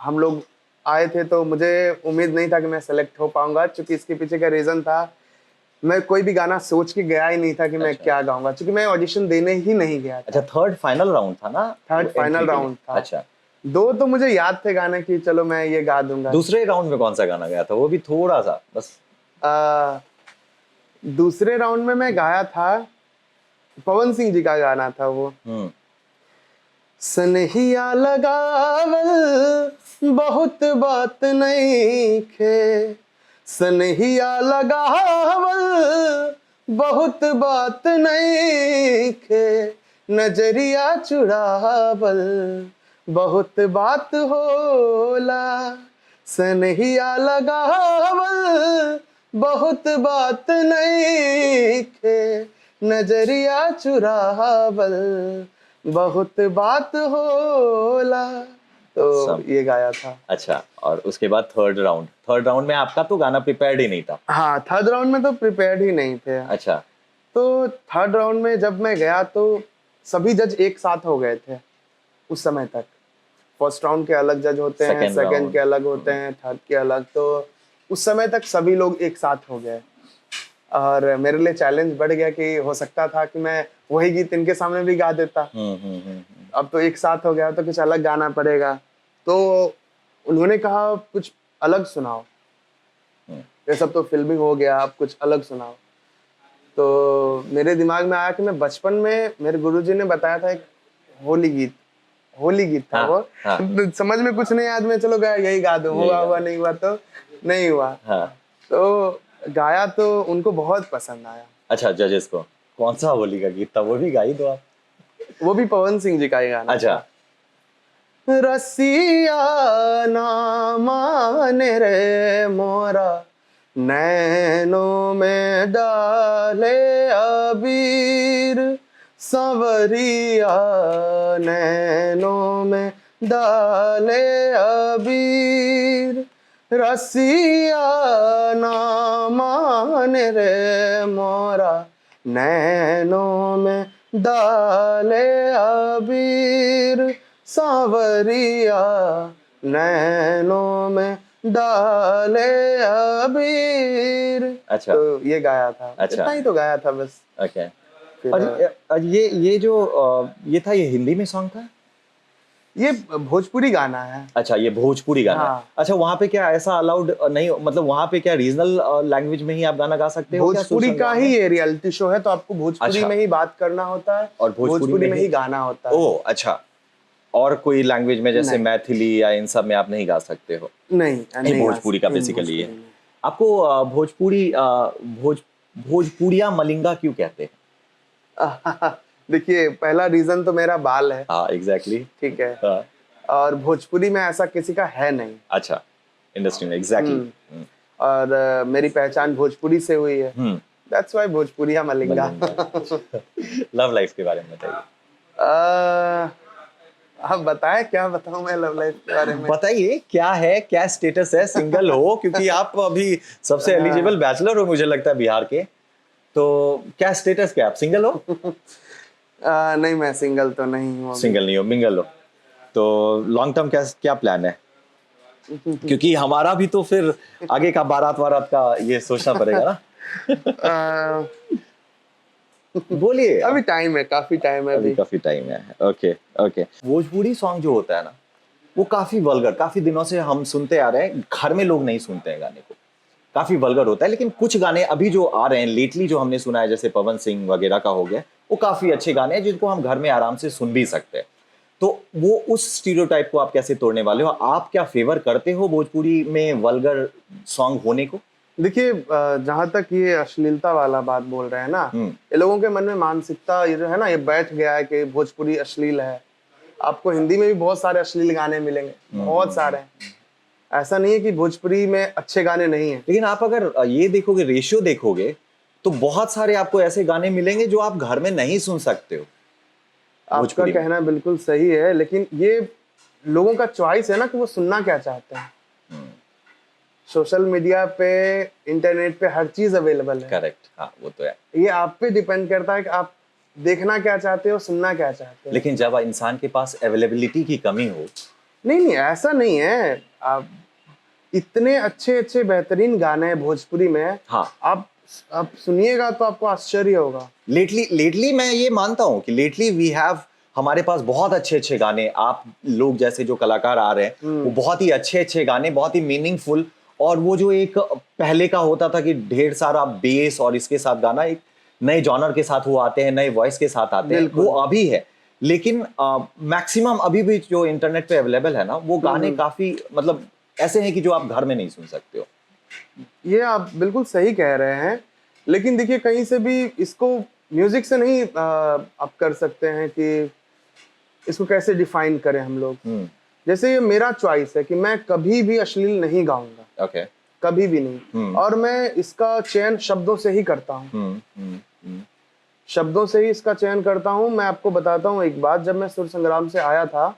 Speaker 2: हम लोग आए थे तो मुझे उम्मीद नहीं था कि मैं सेलेक्ट हो पाऊंगा, क्योंकि इसके पीछे का रीजन था, मैं कोई भी गाना सोच के गया ही नहीं था कि मैं क्या गाऊंगा, क्योंकि मैं ऑडिशन देने ही नहीं गया था।
Speaker 1: अच्छा, थर्ड फाइनल राउंड था ना?
Speaker 2: थर्ड फाइनल राउंड था।
Speaker 1: अच्छा।
Speaker 2: 2 तो मुझे याद थे गाने की, चलो मैं ये गा दूंगा।
Speaker 1: दूसरे राउंड में कौन सा गाना गया था? वो भी थोड़ा सा बस।
Speaker 2: दूसरे राउंड में मैं गाया था, पवन सिंह जी का गाना था वो। सनहिया लगावल बहुत बात नहीं खे, सनहिया लगावल बहुत बात नहीं खे, नजरिया चुरावल बहुत बात होला, सनहिया लगावल बहुत बात नहीं खे, नजरिया चुरावल बहुत बात होला। तो ये गाया था।
Speaker 1: अच्छा, और उसके बाद थर्ड राउंड में आपका तो गाना प्रिपेयर्ड ही नहीं था?
Speaker 2: हाँ, थर्ड राउंड में तो प्रिपेयर्ड ही नहीं थे।
Speaker 1: अच्छा।
Speaker 2: तो थर्ड राउंड में जब मैं गया तो सभी जज एक साथ हो गए थे उस समय तक। फर्स्ट राउंड के अलग जज होते हैं, सेकंड के अलग होते हैं, थर्ड के अलग। तो उस समय तक सभी लोग एक साथ हो गए और मेरे लिए चैलेंज बढ़ गया कि हो सकता था कि मैं वही गीत इनके सामने भी गा देता। अब तो एक साथ हो गया तो कुछ अलग गाना पड़ेगा। तो उन्होंने कहा कुछ अलग सुनाओ, ये सब तो फिल्मिंग हो गया, अब कुछ अलग सुनाओ। तो मेरे दिमाग में आया कि मैं बचपन में मेरे गुरुजी ने बताया था एक होली गीत था।
Speaker 1: हाँ,
Speaker 2: वो
Speaker 1: हाँ।
Speaker 2: समझ में कुछ नहीं, आज मैं चलो गया यही गा दूं, हुआ नहीं हुआ तो नहीं हुआ।
Speaker 1: हाँ।
Speaker 2: तो गाया तो उनको बहुत पसंद आया।
Speaker 1: अच्छा, जजेस को कौन सा होली का गीत था? वो भी गा ही दो आप।
Speaker 2: वो भी पवन सिंह जी का ही गाना।
Speaker 1: अच्छा।
Speaker 2: रसिया ना माने रे मोरा, नैनों में डाले अबीर, सांवरिया नैनों में डाले अबीर, रसिया ना माने रे मोरा, नैनों में डाले अबीर, सांवरिया नैनों में डाले अबीर।
Speaker 1: अच्छा।
Speaker 2: तो ये गाया था।
Speaker 1: अच्छा।
Speaker 2: इतना ही तो गाया था बस।
Speaker 1: ओके। और ये जो ये था, ये हिंदी में सॉन्ग था?
Speaker 2: ये भोजपुरी गाना है।
Speaker 1: अच्छा, ये भोजपुरी गाना है।
Speaker 2: हाँ।
Speaker 1: अच्छा, वहाँ पे क्या ऐसा अलाउड नहीं, मतलब वहाँ पे क्या रीजनल लैंग्वेज में ही आप गाना गा सकते हो?
Speaker 2: भोजपुरी का ही ये रियलिटी शो है, तो आपको भोजपुरी में ही बात करना होता है
Speaker 1: और भोजपुरी
Speaker 2: में ही गाना होता है।
Speaker 1: ओह, अच्छा। और कोई लैंग्वेज में जैसे मैथिली या इन सब में आप नहीं गा सकते हो?
Speaker 2: नहीं,
Speaker 1: भोजपुरी का बेसिकली है। आपको भोजपुरिया मलिंगा क्यों कहते हैं?
Speaker 2: देखिए, पहला रीजन तो मेरा बाल है।
Speaker 1: हाँ, एग्जैक्टली।
Speaker 2: ठीक है।
Speaker 1: हाँ।
Speaker 2: और भोजपुरी में ऐसा किसी का है नहीं।
Speaker 1: अच्छा, इंडस्ट्री में एग्जैक्टली।
Speaker 2: और मेरी पहचान भोजपुरी से हुई है। That's why Bhojpuriya Malinga.
Speaker 1: Love life के बारे में बताइए।
Speaker 2: आप बताएं, क्या बताऊं मैं लव लाइफ के बारे में?
Speaker 1: बताइए क्या है, क्या स्टेटस है, सिंगल हो, क्योंकि आप अभी सबसे एलिजिबल बैचलर हो मुझे लगता है बिहार के, तो क्या स्टेटस, क्या आप सिंगल हो?
Speaker 2: नहीं, मैं सिंगल तो नहीं हूँ अभी।
Speaker 1: सिंगल नहीं हो, मिंगल हो, तो लॉन्ग टर्म क्या क्या प्लान है? क्योंकि हमारा भी तो फिर आगे का बारात वारात का ये सोचना पड़ेगा ना।
Speaker 2: अ,
Speaker 1: बोलिए।
Speaker 2: अभी टाइम है, काफी टाइम है
Speaker 1: अभी
Speaker 2: अभी।
Speaker 1: काफी टाइम है। Okay okay. भोजपुरी सॉन्ग जो होता है ना, वो काफी वल्गर, काफी दिनों से हम सुनते आ रहे हैं, घर में लोग नहीं सुनते हैं गाने को, काफी वल्गर होता है। लेकिन कुछ गाने अभी जो आ रहे हैं लेटली, जो हमने सुना है, जैसे पवन सिंह वगैरह का हो गया, वो काफी अच्छे गाने हैं जिनको हम घर में आराम से सुन भी सकते हैं। तो वो उस स्टीरियोटाइप को आप कैसे तोड़ने वाले हो? आप क्या फेवर करते हो भोजपुरी में वल्गर सॉन्ग होने को?
Speaker 2: देखिए, जहां तक ये अश्लीलता वाला बात बोल रहे हैं ना, ये लोगों के मन में मानसिकता ये जो है ना, ये बैठ गया है कि भोजपुरी अश्लील है। आपको हिंदी में भी बहुत सारे अश्लील गाने मिलेंगे, बहुत सारे हैं। ऐसा नहीं है कि भोजपुरी में अच्छे गाने नहीं है।
Speaker 1: लेकिन आप अगर ये देखोगे, रेशियो देखोगे, तो बहुत सारे आपको ऐसे गाने मिलेंगे जो आप घर में नहीं सुन सकते हो।
Speaker 2: आपका
Speaker 1: भोजपुरी में।
Speaker 2: कहना बिल्कुल सही है, लेकिन ये लोगों का चॉइस है ना कि वो सुनना क्या चाहते हैं। सोशल मीडिया पे, इंटरनेट पे हर चीज अवेलेबल है।
Speaker 1: करेक्ट, हाँ वो तो है।
Speaker 2: ये आप पे डिपेंड करता है कि आप देखना क्या चाहते हो, सुनना क्या चाहते हो।
Speaker 1: लेकिन जब इंसान के पास अवेलेबिलिटी की कमी हो।
Speaker 2: नहीं नहीं, ऐसा नहीं है। आप इतने अच्छे अच्छे बेहतरीन गाने हैं भोजपुरी में।
Speaker 1: हाँ।
Speaker 2: आप सुनिएगा तो आपको आश्चर्य होगा।
Speaker 1: लेटली मैं ये मानता हूँ कि लेटली वी हैव, हमारे पास बहुत अच्छे अच्छे गाने, आप लोग जैसे जो कलाकार आ रहे हैं वो बहुत ही अच्छे अच्छे गाने, बहुत ही मीनिंगफुल। और वो जो एक पहले का होता था कि ढेर सारा बेस और इसके साथ गाना, एक नए जॉनर के साथ वो आते हैं, नए वॉइस के साथ आते हैं, वो अभी है। लेकिन मैक्सिमम अभी भी जो इंटरनेट पे अवेलेबल है ना, वो गाने काफी मतलब ऐसे हैं कि जो आप घर में नहीं सुन सकते हो।
Speaker 2: ये आप बिल्कुल सही कह रहे हैं, लेकिन देखिए कहीं से भी इसको म्यूजिक से नहीं आप कर सकते हैं कि इसको कैसे डिफाइन करें हम लोग। जैसे ये मेरा चॉइस है कि मैं कभी भी अश्लील नहीं गाऊंगा।
Speaker 1: ओके।
Speaker 2: कभी भी नहीं। और मैं इसका चयन शब्दों से ही करता हूँ। शब्दों से ही इसका चयन करता हूँ। मैं आपको बताता हूँ एक बात, जब मैं सुर संग्राम से आया था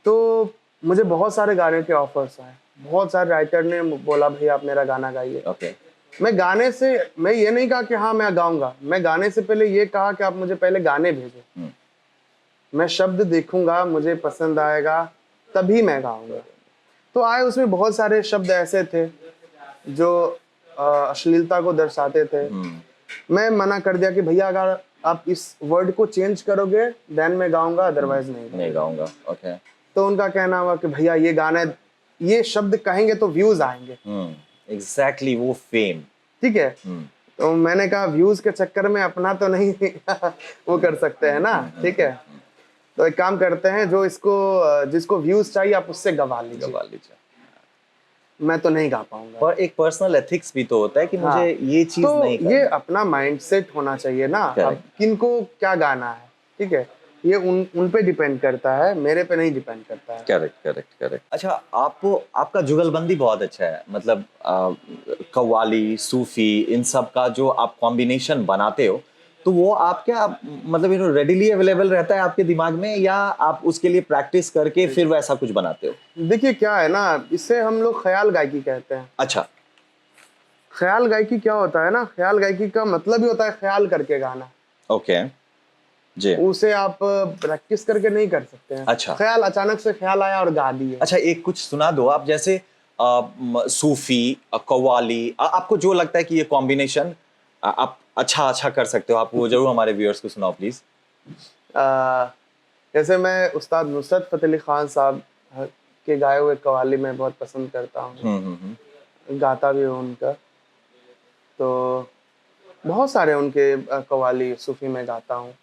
Speaker 2: तो मुझे बहुत सारे गाने के ऑफर्स आए। बहुत सारे राइटर ने बोला भाई आप मेरा गाना गाइए। मैं गाने से, मैं ये नहीं कहा कि हाँ मैं गाऊंगा, मैं गाने से पहले ये कहा कि आप मुझे पहले गाने भेजो। मैं शब्द देखूंगा, मुझे पसंद आएगा तभी मैं गाऊंगा। तो आए, उसमें बहुत सारे शब्द ऐसे थे जो अश्लीलता को दर्शाते थे। मैं मना कर दिया कि भैया अगर आप इस वर्ड को चेंज करोगे देन मैं गाऊंगा, अदरवाइज नहीं गाऊंगा।
Speaker 1: ओके।
Speaker 2: तो उनका कहना हुआ कि भैया ये गाना, ये शब्द कहेंगे तो व्यूज आएंगे।
Speaker 1: एग्जैक्टली, वो फेम।
Speaker 2: ठीक है। तो मैंने कहा व्यूज के चक्कर में अपना तो नहीं वो कर सकते हैं ना। ठीक है, तो एक काम करते हैं, जो इसको जिसको व्यूज चाहिए आप उससे गवा लीजिए। मैं तो नहीं गा पाऊंगा।
Speaker 1: पर एक पर्सनल एथिक्स भी तो होता है कि मुझे ये चीज
Speaker 2: तो
Speaker 1: नहीं करनी।
Speaker 2: ये अपना माइंडसेट होना चाहिए ना। अब किनको क्या गाना है, ठीक है, ये उन पे डिपेंड करता है, मेरे पे नहीं डिपेंड करता है।
Speaker 1: करेक्ट। अच्छा, आपका जुगलबंदी बहुत अच्छा है, मतलब कव्वाली, सूफी, इन सब का जो आप कॉम्बिनेशन बनाते हो, तो वो आप क्या मतलब रेडिली अवेलेबल रहता है आपके दिमाग में, या आप उसके लिए प्रैक्टिस करके फिर वैसा कुछ बनाते हो?
Speaker 2: देखिए क्या है ना, इसे हम लोग ख्याल गायकी कहते हैं।
Speaker 1: अच्छा।
Speaker 2: ख्याल गायकी क्या होता है ना, ख्याल गायकी का मतलब ही होता है ख्याल करके गाना।
Speaker 1: ओके जी।
Speaker 2: उसे आप प्रैक्टिस करके नहीं कर सकते हैं।
Speaker 1: अच्छा।
Speaker 2: ख्याल, अचानक से ख्याल आया और गा दिए।
Speaker 1: अच्छा, एक कुछ सुना दो आप, जैसे सूफी, कव्वाली, आपको जो लगता है कि ये कॉम्बिनेशन आप अच्छा कर सकते हो, आप वो जरूर हमारे व्यूअर्स को सुनाओ प्लीज।
Speaker 2: जैसे मैं उस्ताद नुसरत फतेह अली खान साहब के गाए हुए कव्वाली में बहुत पसंद करता हूँ। गाता भी हूँ उनका। तो बहुत सारे उनके कव्वाली सूफी में गाता हूँ,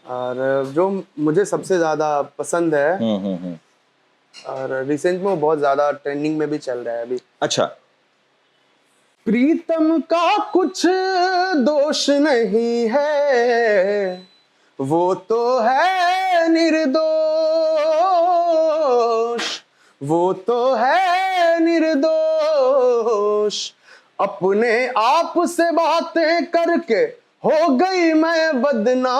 Speaker 2: और जो मुझे सबसे ज्यादा पसंद है और रिसेंट में वो बहुत ज्यादा ट्रेंडिंग में भी चल रहा है अभी।
Speaker 1: अच्छा।
Speaker 2: प्रीतम का कुछ दोष नहीं है, वो तो है निर्दोष, वो तो है निर्दोष। अपने आप से बातें करके हो गई मैं बदनाम,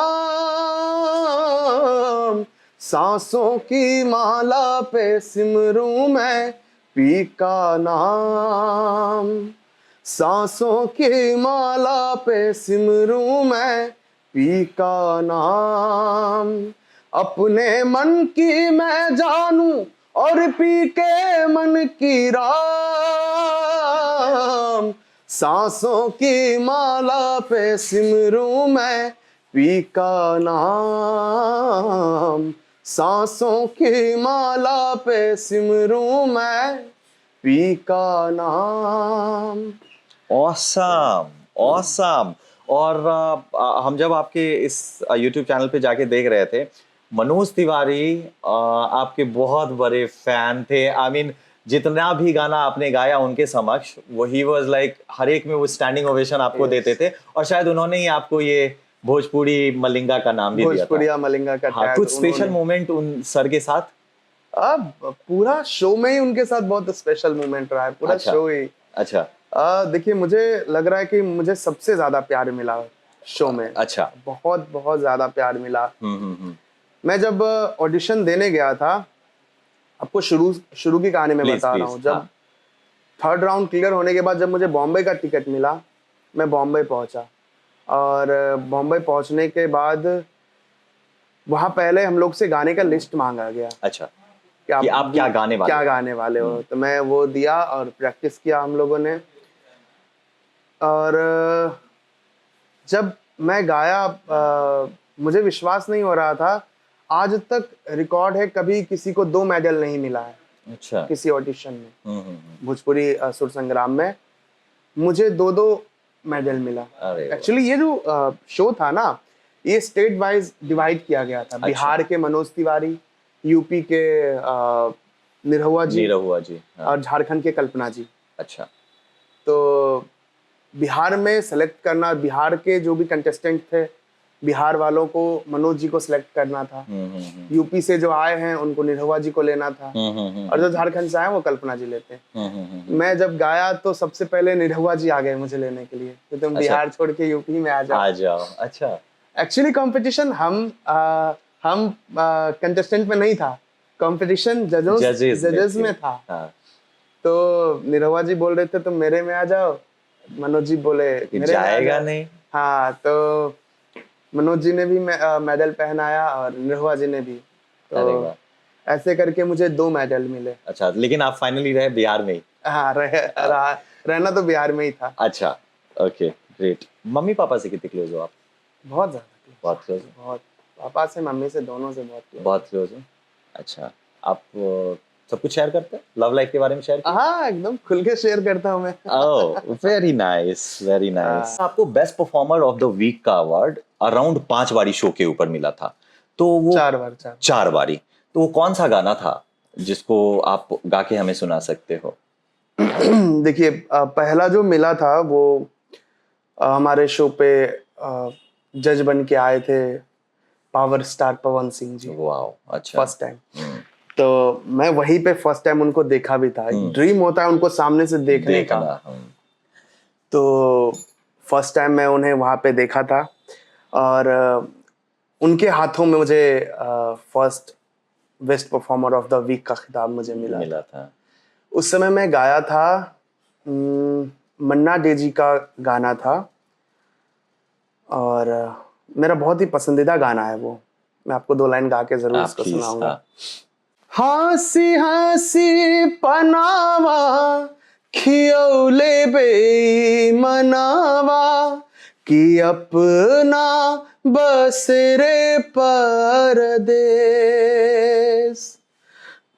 Speaker 2: सांसों की माला पे सिमरूं मैं पी का नाम, सांसों की माला पे सिमरूं मैं पी का नाम, अपने मन की मैं जानूं और पी के मन की राम, सांसों की माला पे सिमरूं मैं पी का नाम, सांसों की माला पे सिमरूं मैं पी का नाम।
Speaker 1: Awesome, awesome. और हम जब आपके इस YouTube चैनल पे जाके देख रहे थे, मनोज तिवारी आपके बहुत बड़े फैन थे। आई मीन जितना भी गाना आपने गाया उनके समक्ष, वो ही वाज लाइक हर एक में वो स्टैंडिंग ओवेशन आपको देते थे, और शायद उन्होंने ही आपको ये भोजपुरी मलिंगा का नाम भी दिया था।
Speaker 2: भोजपुरिया मलिंगा का
Speaker 1: हाँ,
Speaker 2: टैग
Speaker 1: कुछ स्पेशल मोमेंट उन सर के साथ?
Speaker 2: अब पूरा शो में ही उनके साथ बहुत स्पेशल मोमेंट रहा है, पूरा
Speaker 1: अच्छा,
Speaker 2: शो ही।
Speaker 1: अच्छा,
Speaker 2: देखिए, मुझे लग रहा है कि मुझे सबसे ज्यादा प्यार मिला शो में।
Speaker 1: अच्छा,
Speaker 2: बहुत बहुत ज्यादा प्यार मिला।
Speaker 1: हम्म।
Speaker 2: मैं जब ऑडिशन देने गया था, आपको शुरू की कहानी में बता रहा हूँ। जब
Speaker 1: हाँ।
Speaker 2: थर्ड राउंड क्लियर होने के बाद जब मुझे बॉम्बे का टिकट मिला, मैं बॉम्बे पहुंचा, और बॉम्बे पहुंचने के बाद वहां पहले हम लोग से गाने का लिस्ट मांगा गया।
Speaker 1: अच्छा,
Speaker 2: कि
Speaker 1: आप क्या गाने
Speaker 2: वाले हो। तो मैं वो दिया और प्रैक्टिस किया हम लोगों ने। और जब मैं गाया, मुझे विश्वास नहीं हो रहा था। आज तक रिकॉर्ड है, कभी किसी को 2 मेडल नहीं मिला है।
Speaker 1: अच्छा,
Speaker 2: किसी ऑडिशन में, भोजपुरी सुर संग्राम में मुझे 2-2 मेडल मिला। एक्चुअली ये जो शो था ना, ये स्टेट वाइज डिवाइड किया गया था। बिहार के मनोज तिवारी, यूपी के निरहुआ जी,
Speaker 1: हाँ।
Speaker 2: और झारखंड के कल्पना जी।
Speaker 1: अच्छा,
Speaker 2: तो बिहार में सेलेक्ट करना, बिहार के जो भी कंटेस्टेंट थे, बिहार वालों को मनोज जी को सिलेक्ट करना था। यूपी से जो आए हैं उनको निरहुआ जी को लेना था, और जो झारखंड से आए वो कल्पना जी लेते हैं। मैं जब गाया तो सबसे पहले निरहुआ जी आ गए मुझे लेने के लिए कि तुम बिहार छोड़ के यूपी में आ जाओ।
Speaker 1: अच्छा।
Speaker 2: एक्चुअली कंपटीशन हम कंटेस्टेंट में नहीं था, कंपटीशन जजेस में था।
Speaker 1: हाँ।
Speaker 2: तो निरहुआ जी बोल रहे थे तुम मेरे में आ जाओ, मनोज जी बोले मेरे
Speaker 1: जाएगा नहीं।
Speaker 2: हाँ, तो मनोज जी ने भी मेडल पहनाया और निरहुआ जी ने भी। तो ऐसे करके मुझे 2 मेडल मिले।
Speaker 1: अच्छा, लेकिन आप फाइनली रहे बिहार में ही?
Speaker 2: हाँ, रहना तो बिहार में ही था।
Speaker 1: अच्छा, ओके, ग्रेट। मम्मी पापा से कितने क्लोज हो आप?
Speaker 2: बहुत ज्यादा।
Speaker 1: बहुत क्लोज? बहुत।
Speaker 2: पापा से, मम्मी से, दोनों से
Speaker 1: बहुत क्लोज हो। अच्छा, आप सब कुछ शेयर करते हैं? लव लाइफ के बारे में शेयर?
Speaker 2: हाँ, एकदम खुल के शेयर करता हूँ मैं।
Speaker 1: Oh, very nice, very nice. आपको best performer of the week का अवार्ड अराउंड 5 बारी शो के ऊपर मिला था, तो वो 4 बारी। तो वो कौन सा गाना था जिसको आप गा के हमें सुना सकते हो?
Speaker 2: देखिए, पहला जो मिला था वो हमारे शो पे जज बन के आए थे power star Pawan Singh ji.
Speaker 1: Wow, अच्छा।
Speaker 2: First time. तो मैं वहीं पे फर्स्ट टाइम उनको देखा भी था। ड्रीम होता है उनको सामने से देखने का। तो फर्स्ट टाइम मैं उन्हें वहां पे देखा था, और उनके हाथों में मुझे first best performer of the week का खिताब मुझे मिला
Speaker 1: था।
Speaker 2: उस समय मैं गाया था, मन्ना डे जी का गाना था, और मेरा बहुत ही पसंदीदा गाना है वो। मैं आपको 2 लाइन गा के जरूर इसको सुनाऊंगा। हंसी हंसी पनावा खियौले बे मनावा कि अपना बसरे परदेस,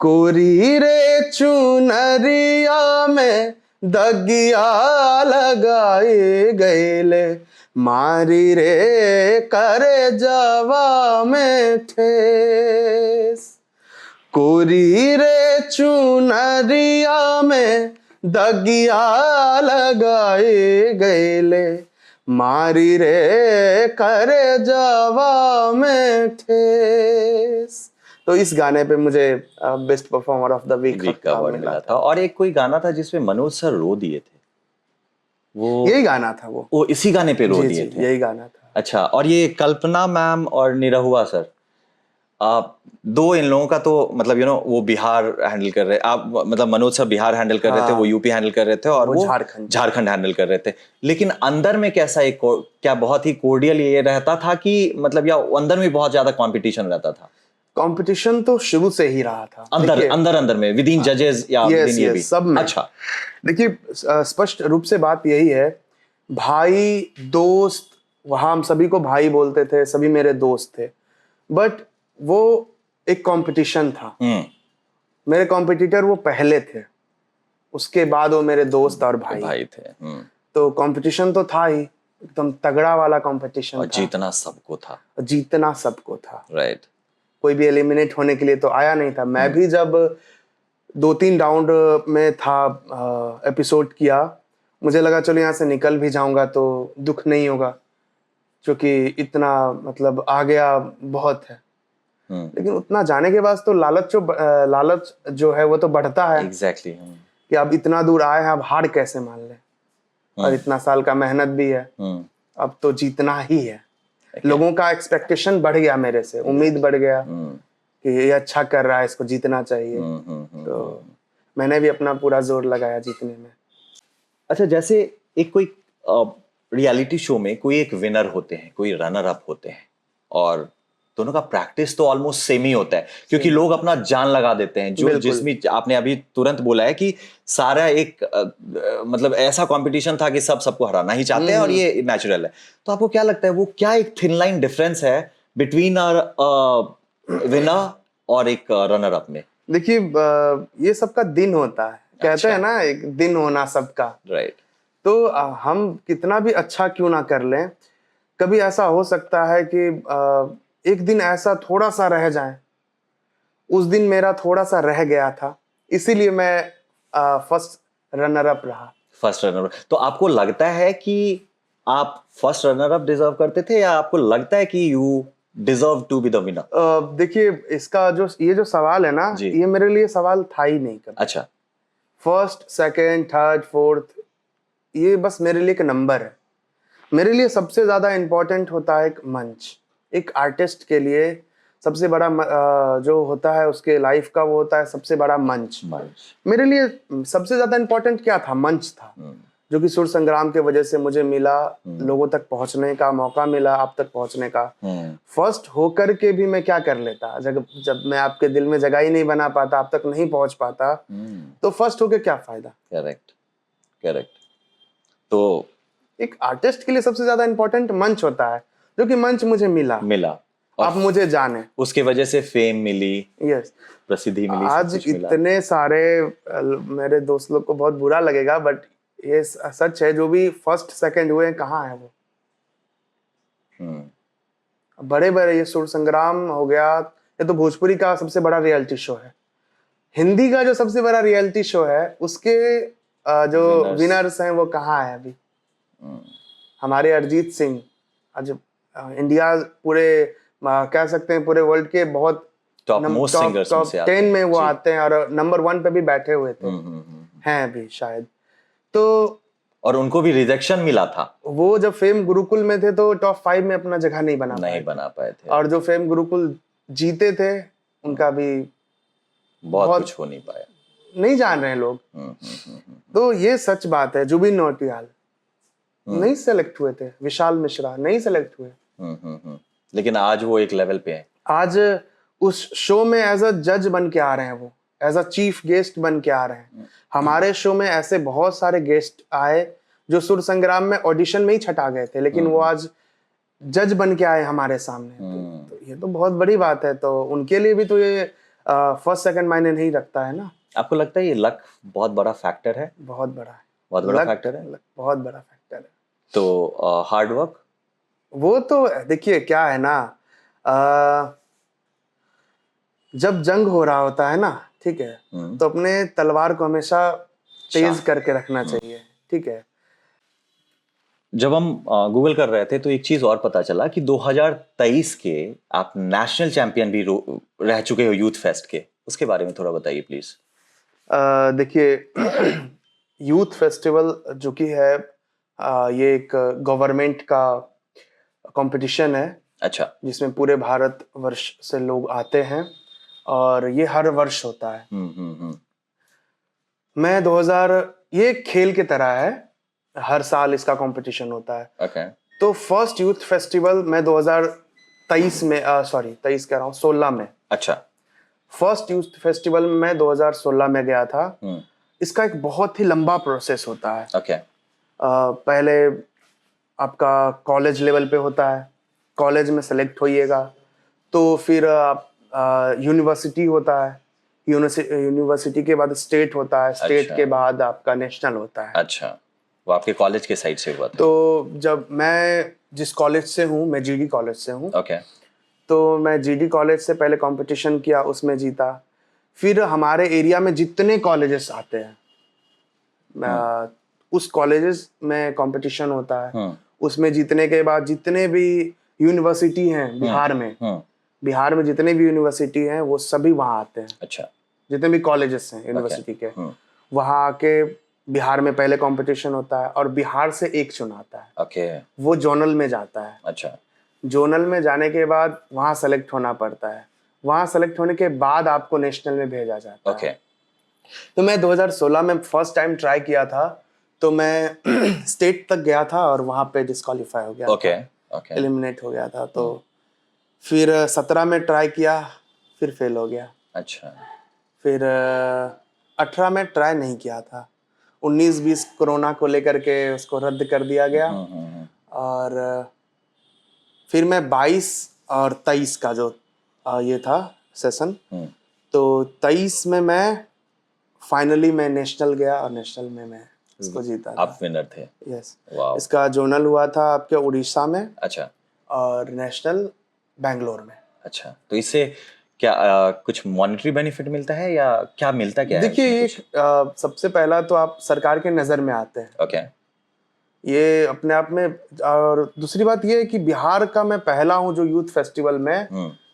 Speaker 2: कोरी रे चुनरिया में दगिया लगाए गएले, मारी रे करे जवा में ठेस, कोरी रे चुनरिया में दगिया लगाए गएले, मारी रे करे जवा में ठेस। तो इस गाने पे मुझे best performer of the week का अवार्ड मिला था।
Speaker 1: और एक कोई गाना था जिसमें मनोज सर रो दिए थे, वो
Speaker 2: यही गाना था। वो
Speaker 1: इसी गाने पे रो दिए थे?
Speaker 2: यही गाना था।
Speaker 1: अच्छा, और ये कल्पना मैम और निरहुआ सर, आप दो इन लोगों का तो मतलब वो बिहार हैंडल कर रहे, आप मतलब मनोज सर बिहार हैंडल कर रहे थे, वो यूपी हैंडल कर रहे थे, और वो झारखंड हैंडल कर रहे थे। लेकिन अंदर में कैसा एक क्या बहुत ही कोर्डियल ये रहता था कि मतलब, या अंदर में बहुत ज्यादा कंपटीशन रहता था?
Speaker 2: कंपटीशन तो शुरू से ही रहा था,
Speaker 1: अंदर में विद इन जजेस या विद इन ये भी
Speaker 2: सब में।
Speaker 1: अच्छा,
Speaker 2: देखिए स्पष्ट रूप से बात यही है, भाई दोस्त, वहां हम सभी को भाई बोलते थे, सभी मेरे दोस्त थे, बट वो एक कंपटीशन था। मेरे कॉम्पिटिटर वो पहले थे, उसके बाद वो मेरे दोस्त और भाई
Speaker 1: थे।
Speaker 2: तो कंपटीशन तो था ही, एकदम तगड़ा वाला कंपटीशन था,
Speaker 1: जीतना सबको था, राइट।
Speaker 2: कोई भी एलिमिनेट होने के लिए तो आया नहीं था। मैं भी जब 2-3 राउंड में था, एपिसोड किया, मुझे लगा चलो यहाँ से निकल भी जाऊंगा तो दुख नहीं होगा, क्योंकि इतना मतलब आ गया बहुत है। लेकिन उतना जाने के बाद तो लालच जो है वो तो बढ़ता है।
Speaker 1: एग्जैक्टली
Speaker 2: कि अब इतना दूर आए हैं, अब हार कैसे मान ले, और इतना साल का मेहनत भी है, अब तो जीतना ही है। लोगों का एक्सपेक्टेशन बढ़ गया मेरे से, उम्मीद बढ़ गया कि ये अच्छा कर रहा है, इसको जीतना चाहिए। तो मैंने भी अपना पूरा जोर लगाया जीतने में।
Speaker 1: अच्छा, जैसे एक कोई रियलिटी शो में कोई एक विनर होते हैं, कोई रनर अप होते हैं, और दोनों का प्रैक्टिस तो ऑलमोस्ट सेम ही होता है, क्योंकि लोग अपना जान लगा देते हैं। जो जिसमें आपने अभी तुरंत बोला है कि सारा एक मतलब ऐसा कंपटीशन था कि सबको हराना ही चाहते हैं, और ये नेचुरल है। तो आपको क्या लगता है वो क्या एक थिन लाइन डिफरेंस है बिटवीन विनर और एक रनर अप में?
Speaker 2: देखिए ये सबका दिन होता है, कहते हैं ना एक दिन होना सबका, राइट। तो हम कितना भी अच्छा क्यों ना कर लें, कभी ऐसा हो सकता है कि एक दिन ऐसा थोड़ा सा रह जाए। उस दिन मेरा थोड़ा सा रह गया था, इसीलिए मैं फर्स्ट रनर अप रहा।
Speaker 1: First runner up. तो आपको लगता है कि आप फर्स्ट रनर अप डिजर्व करते थे, या आपको लगता है कि you deserve to be the winner?
Speaker 2: देखिए इसका ये जो सवाल है ना, ये मेरे लिए सवाल था ही नहीं कभी।
Speaker 1: अच्छा।
Speaker 2: फर्स्ट, सेकंड, थर्ड, फोर्थ, ये बस मेरे लिए एक नंबर है। मेरे लिए सबसे ज्यादा इंपॉर्टेंट होता है एक मंच। एक आर्टिस्ट के लिए सबसे बड़ा जो होता है उसके लाइफ का, वो होता है सबसे बड़ा मंच। मेरे लिए सबसे ज्यादा इंपॉर्टेंट क्या था? मंच था, जो कि सुर संग्राम के वजह से मुझे मिला, लोगों तक पहुंचने का मौका मिला, आप तक पहुंचने का। फर्स्ट होकर के भी मैं क्या कर लेता, जब मैं आपके दिल में जगह ही नहीं बना पाता, आप तक नहीं पहुंच पाता, तो फर्स्ट होके क्या फायदा?
Speaker 1: करेक्ट। तो
Speaker 2: एक आर्टिस्ट के लिए सबसे ज्यादा इंपॉर्टेंट मंच होता है, जो कि मंच मुझे मिला। आप मुझे जाने, उसके वजह से फेम मिली, यस, प्रसिद्धि मिली। आज इतने सारे मेरे दोस्त लोग को बहुत बुरा लगेगा, बट ये सच है, जो भी फर्स्ट सेकंड हुए कहाँ है वो? बड़े बड़े, ये सुर संग्राम हो गया, ये तो भोजपुरी का सबसे बड़ा रियलिटी शो है। हिंदी का जो सबसे बड़ा रियलिटी शो है, उसके जो विनर्स हैं वो कहाँ है अभी? हमारे अरिजीत सिंह आज इंडिया पूरे कह सकते हैं पूरे वर्ल्ड के बहुत टॉप 10 में वो आते हैं, और नंबर 1 पे भी बैठे हुए थे, हैं अभी शायद। तो और उनको भी रिजेक्शन मिला था। वो जब फेम गुरुकुल में थे तो टॉप 5 में अपना जगह नहीं बना पाए थे। और जो फेम गुरुकुल जीते थे, उनका भी बहुत कुछ हो नहीं पाया, नहीं जान रहे हैं लोग। तो ये सच बात है। जुबिन नौटियाल नहीं सेलेक्ट हुए थे, विशाल मिश्रा नहीं सेलेक्ट हुए, लेकिन आज वो एक लेवल पे है। आज उस शो में एज अ जज बन के आ रहे हैं, वो एज अ चीफ गेस्ट बन के आ रहे हैं। हमारे शो में ऐसे बहुत सारे गेस्ट आए जो सुर संग्राम में ऑडिशन में ही छटा गए थे, लेकिन वो आज जज बन के आए हमारे सामने। तो ये तो बहुत बड़ी बात है। तो उनके लिए भी तो ये फर्स्ट सेकंड मायने नहीं रखता है ना। आपको लगता है ये लक बहुत बड़ा फैक्टर है? बहुत बड़ा है, बहुत बड़ा फैक्टर है, बहुत बड़ा फैक्टर है। तो हार्ड वर्क, वो तो देखिए क्या है ना, जब जंग हो रहा होता है ना, ठीक है, तो अपने तलवार को हमेशा तेज करके रखना चाहिए, ठीक है। जब हम गूगल कर रहे थे तो एक चीज और पता चला कि 2023 के आप नेशनल चैंपियन भी रह चुके हो यूथ फेस्ट के। उसके बारे में थोड़ा बताइए प्लीज। देखिए यूथ फेस्टिवल जो कि है ये एक गवर्नमेंट का कंपटीशन है,
Speaker 1: अच्छा।
Speaker 2: जिसमें पूरे भारत वर्ष से लोग आते हैं और ये हर वर्ष होता है। मैं 2000 ये खेल की तरह है, हर साल इसका कंपटीशन होता है।
Speaker 1: ओके।
Speaker 2: तो फर्स्ट यूथ फेस्टिवल मैं 2023 में 23 कह रहा हूँ 16 में।
Speaker 1: अच्छा।
Speaker 2: फर्स्ट यूथ फेस्टिवल में मैं 2016 में गया था। इसका एक बहुत ही लंबा प्रोसेस होता है।
Speaker 1: ओके।
Speaker 2: पहले आपका कॉलेज लेवल पे होता है, कॉलेज में सेलेक्ट होइएगा तो फिर आप यूनिवर्सिटी होता है, यूनिवर्सिटी के बाद स्टेट होता है, स्टेट
Speaker 1: अच्छा।
Speaker 2: के बाद आपका नेशनल होता है।
Speaker 1: अच्छा, वो आपके कॉलेज के साइड से हुआ था?
Speaker 2: तो जब मैं जिस कॉलेज से हूँ, मैं जीडी कॉलेज से हूँ।
Speaker 1: ओके।
Speaker 2: तो मैं जीडी कॉलेज से पहले कंपटीशन किया, उसमें जीता। फिर हमारे एरिया में जितने कॉलेजेस आते हैं, उस कॉलेजेस में कंपटीशन होता है। उसमें जीतने के बाद जितने भी यूनिवर्सिटी हैं बिहार में जितने भी यूनिवर्सिटी हैं वो सभी वहाँ आते हैं।
Speaker 1: अच्छा।
Speaker 2: जितने भी कॉलेजेस हैं यूनिवर्सिटी के, वहाँ आके बिहार में पहले कंपटीशन होता है और बिहार से एक चुनाता है।
Speaker 1: ओके।
Speaker 2: वो जोनल में जाता है।
Speaker 1: अच्छा।
Speaker 2: जोनल में जाने के बाद वहाँ सेलेक्ट होना पड़ता है। वहाँ सेलेक्ट होने के बाद आपको नेशनल में भेजा जाता
Speaker 1: ओके।
Speaker 2: है। तो मैं 2016 में फर्स्ट टाइम ट्राई किया था, तो मैं स्टेट तक गया था और वहाँ पे डिस्क्वालीफाई हो गया
Speaker 1: ओके।
Speaker 2: था,
Speaker 1: ओके।
Speaker 2: एलिमिनेट हो गया था। तो फिर 17 में ट्राई किया, फिर फेल हो गया।
Speaker 1: अच्छा।
Speaker 2: फिर 18 में ट्राई नहीं किया था, 19-20 कोरोना को लेकर के उसको रद्द कर दिया गया। और फिर मैं 22 और 23 का जो ये था सेशन, तो 23 में मैं फाइनली मैं नेशनल गया और नेशनल में मैं इसको जीता था।
Speaker 1: आप विनर थे?
Speaker 2: यस।
Speaker 1: वाओ।
Speaker 2: इसका जोनल हुआ था आपके उड़ीसा में।
Speaker 1: अच्छा।
Speaker 2: और नेशनल बेंगलोर में।
Speaker 1: अच्छा, तो इससे क्या कुछ मॉनेटरी बेनिफिट मिलता है या क्या मिलता क्या है?
Speaker 2: देखिए ये सबसे पहला तो आप सरकार के नज़र में आते हैं।
Speaker 1: ओके।
Speaker 2: ये अपने आप में, और दूसरी बात ये है कि बिहार का मैं पहला हूँ जो यूथ फेस्टिवल में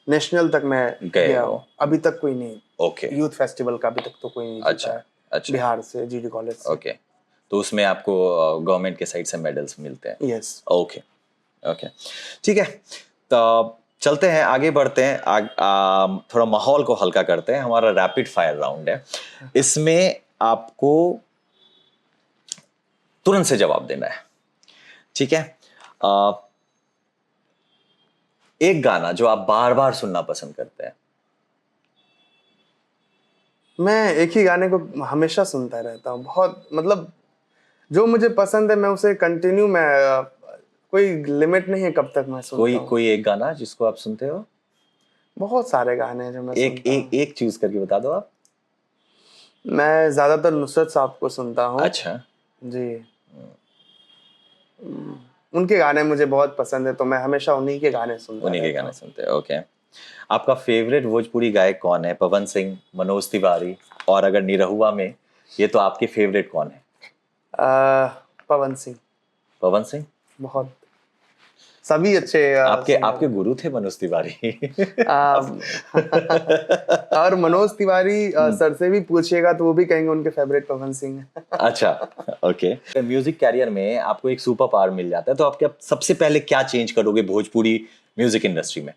Speaker 2: नेशनल तक मैं गया हूँ। अभी तक कोई नहीं।
Speaker 1: ओके।
Speaker 2: यूथ फेस्टिवल का अभी तक तो कोई नहीं जीता
Speaker 1: अच्छा।
Speaker 2: है।
Speaker 1: अच्छा।
Speaker 2: बिहार से, जीडी कॉलेज से।
Speaker 1: ओके, तो उसमें आपको गवर्नमेंट के साइड से मेडल्स मिलते हैं?
Speaker 2: यस।
Speaker 1: ओके। ओके, ठीक है। तो चलते हैं, आगे बढ़ते हैं। थोड़ा माहौल को हल्का करते हैं। हमारा रैपिड फायर राउंड है, इसमें आपको तुरंत से जवाब देना है, ठीक है? एक गाना जो आप बार बार सुनना पसंद करते हैं।
Speaker 2: मैं एक ही गाने को हमेशा सुनता रहता हूँ, बहुत मतलब जो मुझे पसंद है मैं उसे कंटिन्यू, मैं कोई लिमिट नहीं है कब तक मैं सुनता हूँ।
Speaker 1: कोई एक गाना जिसको आप सुनते हो?
Speaker 2: बहुत सारे गाने हैं जो मैं
Speaker 1: एक
Speaker 2: सुनता हूँ।
Speaker 1: एक चूज करके बता दो आप।
Speaker 2: मैं ज्यादातर नुसरत साहब को सुनता हूँ।
Speaker 1: अच्छा
Speaker 2: जी। उनके गाने मुझे बहुत पसंद है, तो मैं हमेशा उन्हीं के गाने सुनता
Speaker 1: उन्हीं के
Speaker 2: रहता
Speaker 1: गाने
Speaker 2: हूँ।
Speaker 1: सुनते हैं। ओके, आपका फेवरेट भोजपुरी गायक कौन है? पवन सिंह, मनोज तिवारी, और अगर निरहुआ में ये तो आपके फेवरेट कौन है?
Speaker 2: पवन सिंह।
Speaker 1: पवन सिंह?
Speaker 2: बहुत, सभी अच्छे
Speaker 1: आपके गुरु थे मनोज तिवारी।
Speaker 2: और मनोज तिवारी सर से भी पूछिएगा तो वो भी कहेंगे उनके फेवरेट पवन सिंह है।
Speaker 1: अच्छा, ओके। म्यूजिक कैरियर में आपको एक सुपर पावर मिल जाता है तो आप क्या सबसे पहले क्या चेंज करोगे भोजपुरी म्यूजिक इंडस्ट्री में?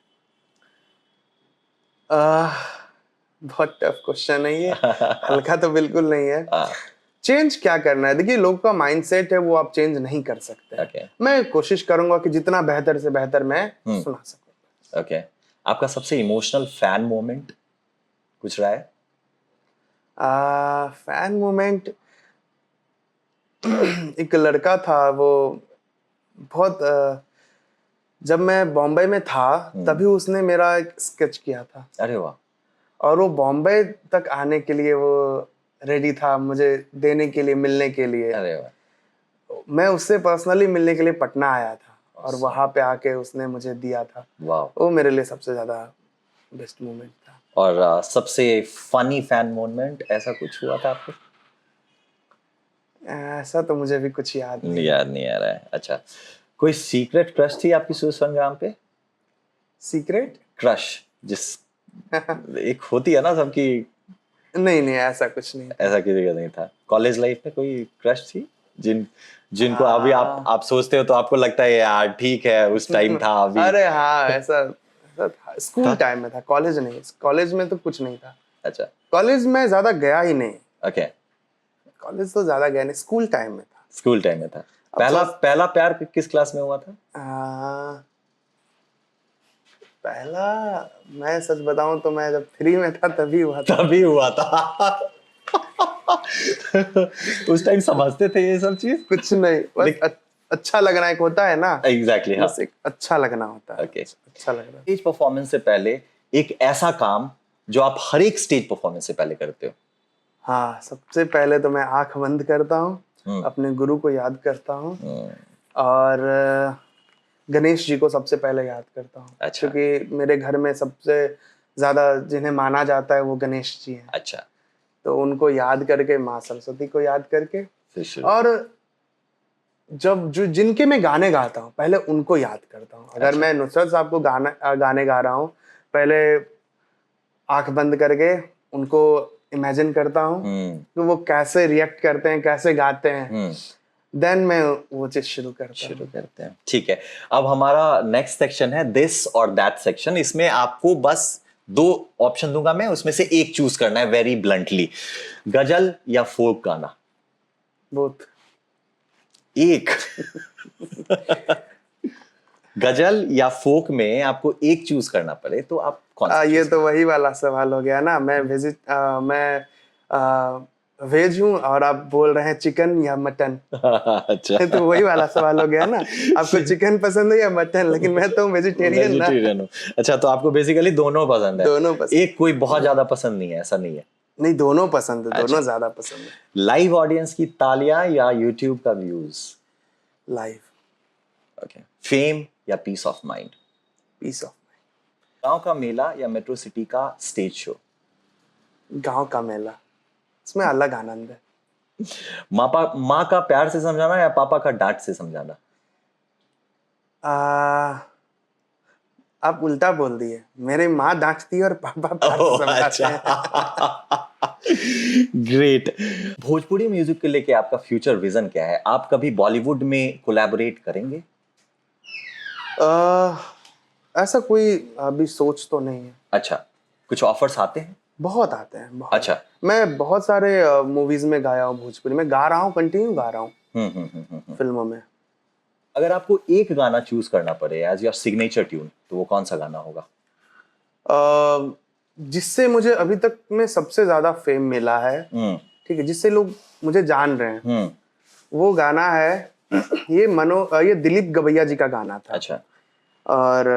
Speaker 2: बहुत टफ क्वेश्चन है ये। हल्का तो बिल्कुल नहीं है। चेंज क्या करना है, देखिए लोगों का माइंडसेट है वो आप चेंज नहीं कर सकते।
Speaker 1: Okay.
Speaker 2: मैं कोशिश करूंगा कि जितना बेहतर से बेहतर मैं सुना सकूं।
Speaker 1: ओके, आपका सबसे इमोशनल फैन मोमेंट कुछ रहा है?
Speaker 2: फैन मोमेंट एक लड़का था, वो बहुत जब मैं बॉम्बे में था तभी उसने मेरा एक स्केच किया था।
Speaker 1: अरे वाह। और
Speaker 2: वो बॉम्बे तक आने के लिए वो रेडी था मुझे देने के लिए, मिलने के लिए।
Speaker 1: अरे वाह।
Speaker 2: मैं उससे पर्सनली मिलने के लिए पटना आया था और वहां पे आके उसने मुझे दिया था।
Speaker 1: वाह,
Speaker 2: वो मेरे लिए सबसे ज्यादा बेस्ट मोमेंट था।
Speaker 1: और सबसे फनी फैन मोमेंट ऐसा कुछ हुआ था आपको?
Speaker 2: ऐसा तो मुझे भी कुछ याद नहीं
Speaker 1: आ रहा है। अच्छा, कोई सीक्रेट क्रश थी आपकी सूरज संग्राम पे?
Speaker 2: सीक्रेट
Speaker 1: क्रश जिस एक होती है ना सबकी।
Speaker 2: नहीं ऐसा कुछ नहीं था।
Speaker 1: ऐसा किसी का नहीं था? कॉलेज लाइफ में कोई क्रश थी? जिनको अभी आप सोचते हो तो आपको लगता है यार ठीक है उस टाइम था अभी?
Speaker 2: अरे हाँ, ऐसा था। स्कूल टाइम में था, कॉलेज नहीं। कॉलेज में तो कुछ नहीं था।
Speaker 1: अच्छा,
Speaker 2: कॉलेज में ज्यादा गया ही नहीं।
Speaker 1: ओके,
Speaker 2: कॉलेज तो ज्यादा गया नहीं, स्कूल टाइम में था।
Speaker 1: स्कूल टाइम में था। पहला प्यार किस क्लास में हुआ था?
Speaker 2: पहला, मैं सच बताऊं तो मैं जब 3 में था तभी हुआ था।
Speaker 1: तभी हुआ था। उस टाइम समझते थे ये सब चीज?
Speaker 2: कुछ नहीं, बस अच्छा लगना एक होता है ना।
Speaker 1: एग्जैक्टली, हाँ,
Speaker 2: बस एक अच्छा लगना होता है।
Speaker 1: ओके।
Speaker 2: अच्छा लग रहा है।
Speaker 1: स्टेज परफॉर्मेंस से पहले एक ऐसा काम जो आप हर एक स्टेज परफॉर्मेंस से पहले करते हो?
Speaker 2: हाँ, सबसे पहले तो मैं आंख बंद करता हूँ, अपने गुरु को याद करता हूँ और गणेश जी को सबसे पहले याद करता हूँ।
Speaker 1: अच्छा।
Speaker 2: क्योंकि मेरे घर में सबसे ज्यादा जिन्हें माना जाता है वो गणेश जी हैं।
Speaker 1: अच्छा,
Speaker 2: तो उनको याद करके, माँ सरस्वती को याद करके,
Speaker 1: फिर शुरू।
Speaker 2: और जब जो जिनके मैं गाने गाता हूँ पहले उनको याद करता हूँ। अगर
Speaker 1: अच्छा।
Speaker 2: मैं नुसरत साहब को गाने गा रहा हूँ, पहले आंख बंद करके उनको इमेजिन करता हूँ कि वो कैसे रिएक्ट करते हैं, कैसे गाते हैं, देन मैं वो चीज शुरू करते हैं।
Speaker 1: ठीक है, अब हमारा नेक्स्ट सेक्शन है दिस और दैट सेक्शन। इसमें आपको बस 2 ऑप्शन दूंगा मैं, उसमें से एक चूज करना है वेरी ब्लंटली। गजल या फोक गाना?
Speaker 2: बोथ।
Speaker 1: एक। गजल या फोक में आपको एक चूज करना पड़े तो आप कौन सा?
Speaker 2: ये तो वही वाला सवाल हो गया ना। मैं वेज हूँ और आप बोल रहे हैं चिकन या मटन।
Speaker 1: अच्छा,
Speaker 2: तो वही वाला सवाल हो गया ना। आपको चिकन पसंद है या मटन? लेकिन मैं तो वेजिटेरियन ना।
Speaker 1: हूँ। अच्छा, तो आपको बेसिकली दोनों पसंद है?
Speaker 2: दोनों पसंद।
Speaker 1: एक कोई बहुत ज्यादा पसंद नहीं है, ऐसा नहीं है?
Speaker 2: नहीं, दोनों पसंद है।
Speaker 1: अच्छा।
Speaker 2: दोनों ज्यादा पसंद है।
Speaker 1: लाइव ऑडियंस की तालियां या यूट्यूब का व्यूज?
Speaker 2: लाइव।
Speaker 1: ओके। फेम या peace of mind?
Speaker 2: Peace of
Speaker 1: गांव का मेला या मेट्रो सिटी का स्टेज शो?
Speaker 2: माइंड। गांव का मेला, इसमें अलग आनंद है।
Speaker 1: माँ का प्यार से समझाना या पापा का डांट से समझाना?
Speaker 2: आप उल्टा बोल दिए। मेरी माँ डांटती है और पापा प्यार से समझाते हैं।
Speaker 1: ग्रेट। भोजपुरी म्यूजिक को लेके आपका फ्यूचर विजन क्या है? आप कभी बॉलीवुड में कोलैबोरेट करेंगे?
Speaker 2: ऐसा कोई अभी सोच तो नहीं है।
Speaker 1: अच्छा, कुछ ऑफर्स आते हैं?
Speaker 2: बहुत आते हैं, बहुत।
Speaker 1: अच्छा।
Speaker 2: मैं बहुत सारे मूवीज में गाया हूँ, भोजपुरी में गा रहा हूँ, कंटिन्यू गा रहा हूँ फिल्मों में।
Speaker 1: अगर आपको एक गाना चूज करना पड़े एज योर सिग्नेचर ट्यून तो वो कौन सा गाना होगा?
Speaker 2: जिससे मुझे अभी तक में सबसे ज्यादा फेम मिला है, ठीक है, जिससे लोग मुझे जान रहे हैं, वो गाना है ये दिलीप गबैया जी का गाना था।
Speaker 1: अच्छा।
Speaker 2: और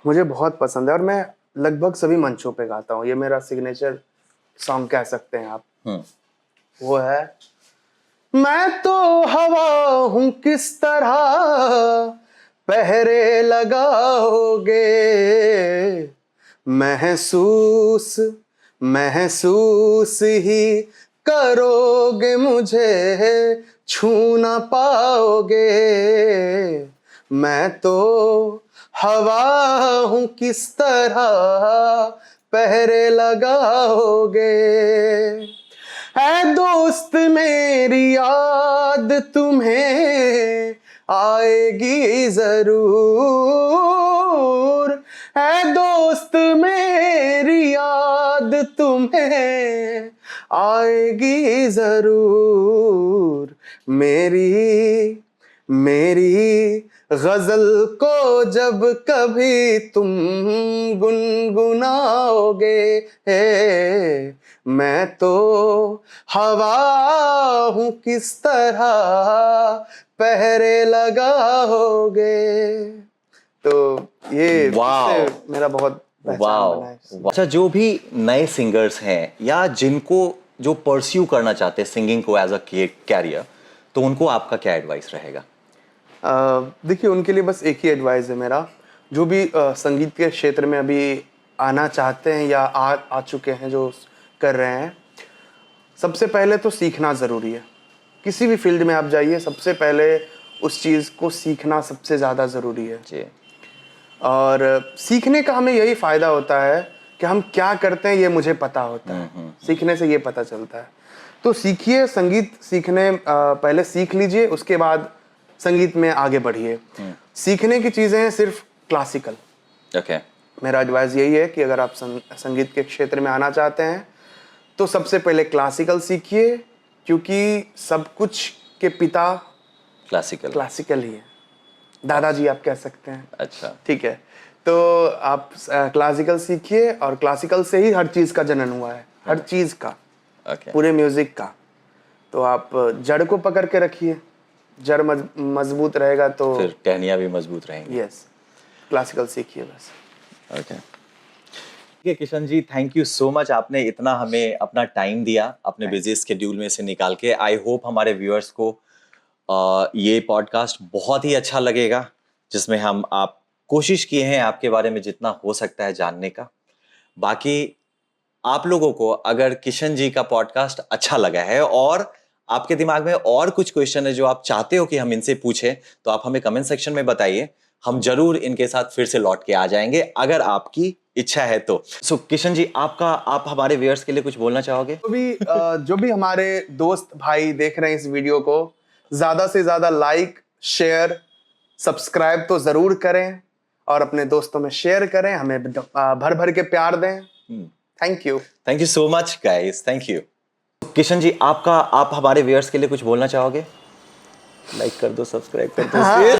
Speaker 2: मुझे बहुत पसंद है और मैं लगभग सभी मंचों पे गाता हूँ। ये मेरा सिग्नेचर सॉन्ग कह सकते हैं आप। वो है, मैं तो हवा हूं किस तरह पहरे लगाओगे, महसूस महसूस ही करोगे, मुझे छू ना पाओगे। मैं तो हवा हूं किस तरह पहरे लगाओगे, है दोस्त मेरी याद तुम्हें आएगी जरूर, है दोस्त मेरी याद तुम्हें आएगी जरूर। मेरी गजल को जब कभी तुम गुनगुनाओगे, मैं तो हवा हूं किस तरह पहरे लगाओगे। तो ये मेरा बहुत पहचान बना है।
Speaker 1: अच्छा, जो भी नए सिंगर्स हैं या जिनको जो परस्यू करना चाहते हैं सिंगिंग को एज अ कैरियर, तो उनको आपका क्या एडवाइस रहेगा?
Speaker 2: देखिए, उनके लिए बस एक ही एडवाइस है मेरा। जो भी संगीत के क्षेत्र में अभी आना चाहते हैं या आ चुके हैं, जो कर रहे हैं, सबसे पहले तो सीखना ज़रूरी है। किसी भी फील्ड में आप जाइए, सबसे पहले उस चीज़ को सीखना सबसे ज़्यादा ज़रूरी है
Speaker 1: जी।
Speaker 2: और सीखने का हमें यही फ़ायदा होता है कि हम क्या करते हैं ये मुझे पता होता है। सीखने से ये पता चलता है। तो सीखिए, संगीत सीखने पहले सीख लीजिए, उसके बाद संगीत में आगे बढ़िए। सीखने की चीज़ें हैं सिर्फ क्लासिकल।
Speaker 1: ओके।
Speaker 2: मेरा एडवाइस यही है कि अगर आप संगीत के क्षेत्र में आना चाहते हैं तो सबसे पहले क्लासिकल सीखिए, क्योंकि सब कुछ के पिता क्लासिकल ही है, दादाजी आप कह सकते हैं।
Speaker 1: अच्छा,
Speaker 2: ठीक है, तो आप क्लासिकल सीखिए, और क्लासिकल से ही हर चीज़ का जनन हुआ है, हर चीज़ का, पूरे म्यूजिक का। तो आप जड़ को पकड़ के रखिए, जड़ मजबूत रहेगा तो
Speaker 1: फिर टहनियाँ भी मजबूत रहेंगी।
Speaker 2: यस, क्लासिकल सीखिए बस।
Speaker 1: ओके। ठीक है Kishan ji, thank you so much, आपने इतना हमें अपना टाइम दिया अपने बिजी स्केड्यूल में से निकाल के। आई होप हमारे व्यूअर्स को ये पॉडकास्ट बहुत ही अच्छा लगेगा, जिसमें हम आप कोशिश किए हैं आपके बारे में जितना हो सकता है जानने का। बाकी आप लोगों को अगर किशन जी का पॉडकास्ट अच्छा लगा है और आपके दिमाग में और कुछ क्वेश्चन है जो आप चाहते हो कि हम इनसे पूछें, तो आप हमें कमेंट सेक्शन में बताइए, हम जरूर इनके साथ फिर से लौट के आ जाएंगे अगर आपकी इच्छा है तो। सो किशन जी, आप हमारे व्यूअर्स के लिए कुछ बोलना चाहोगे?
Speaker 2: जो भी हमारे दोस्त भाई देख रहे हैं इस वीडियो को, ज्यादा से ज्यादा लाइक, शेयर, सब्सक्राइब तो जरूर करें, और अपने दोस्तों में शेयर करें, हमें भर भर के प्यार दें। Thank you
Speaker 1: so much guys, thank you. Kishan ji, आप हमारे व्यूअर्स के लिए कुछ बोलना चाहोगे? लाइक कर दो, सब्सक्राइब कर दो।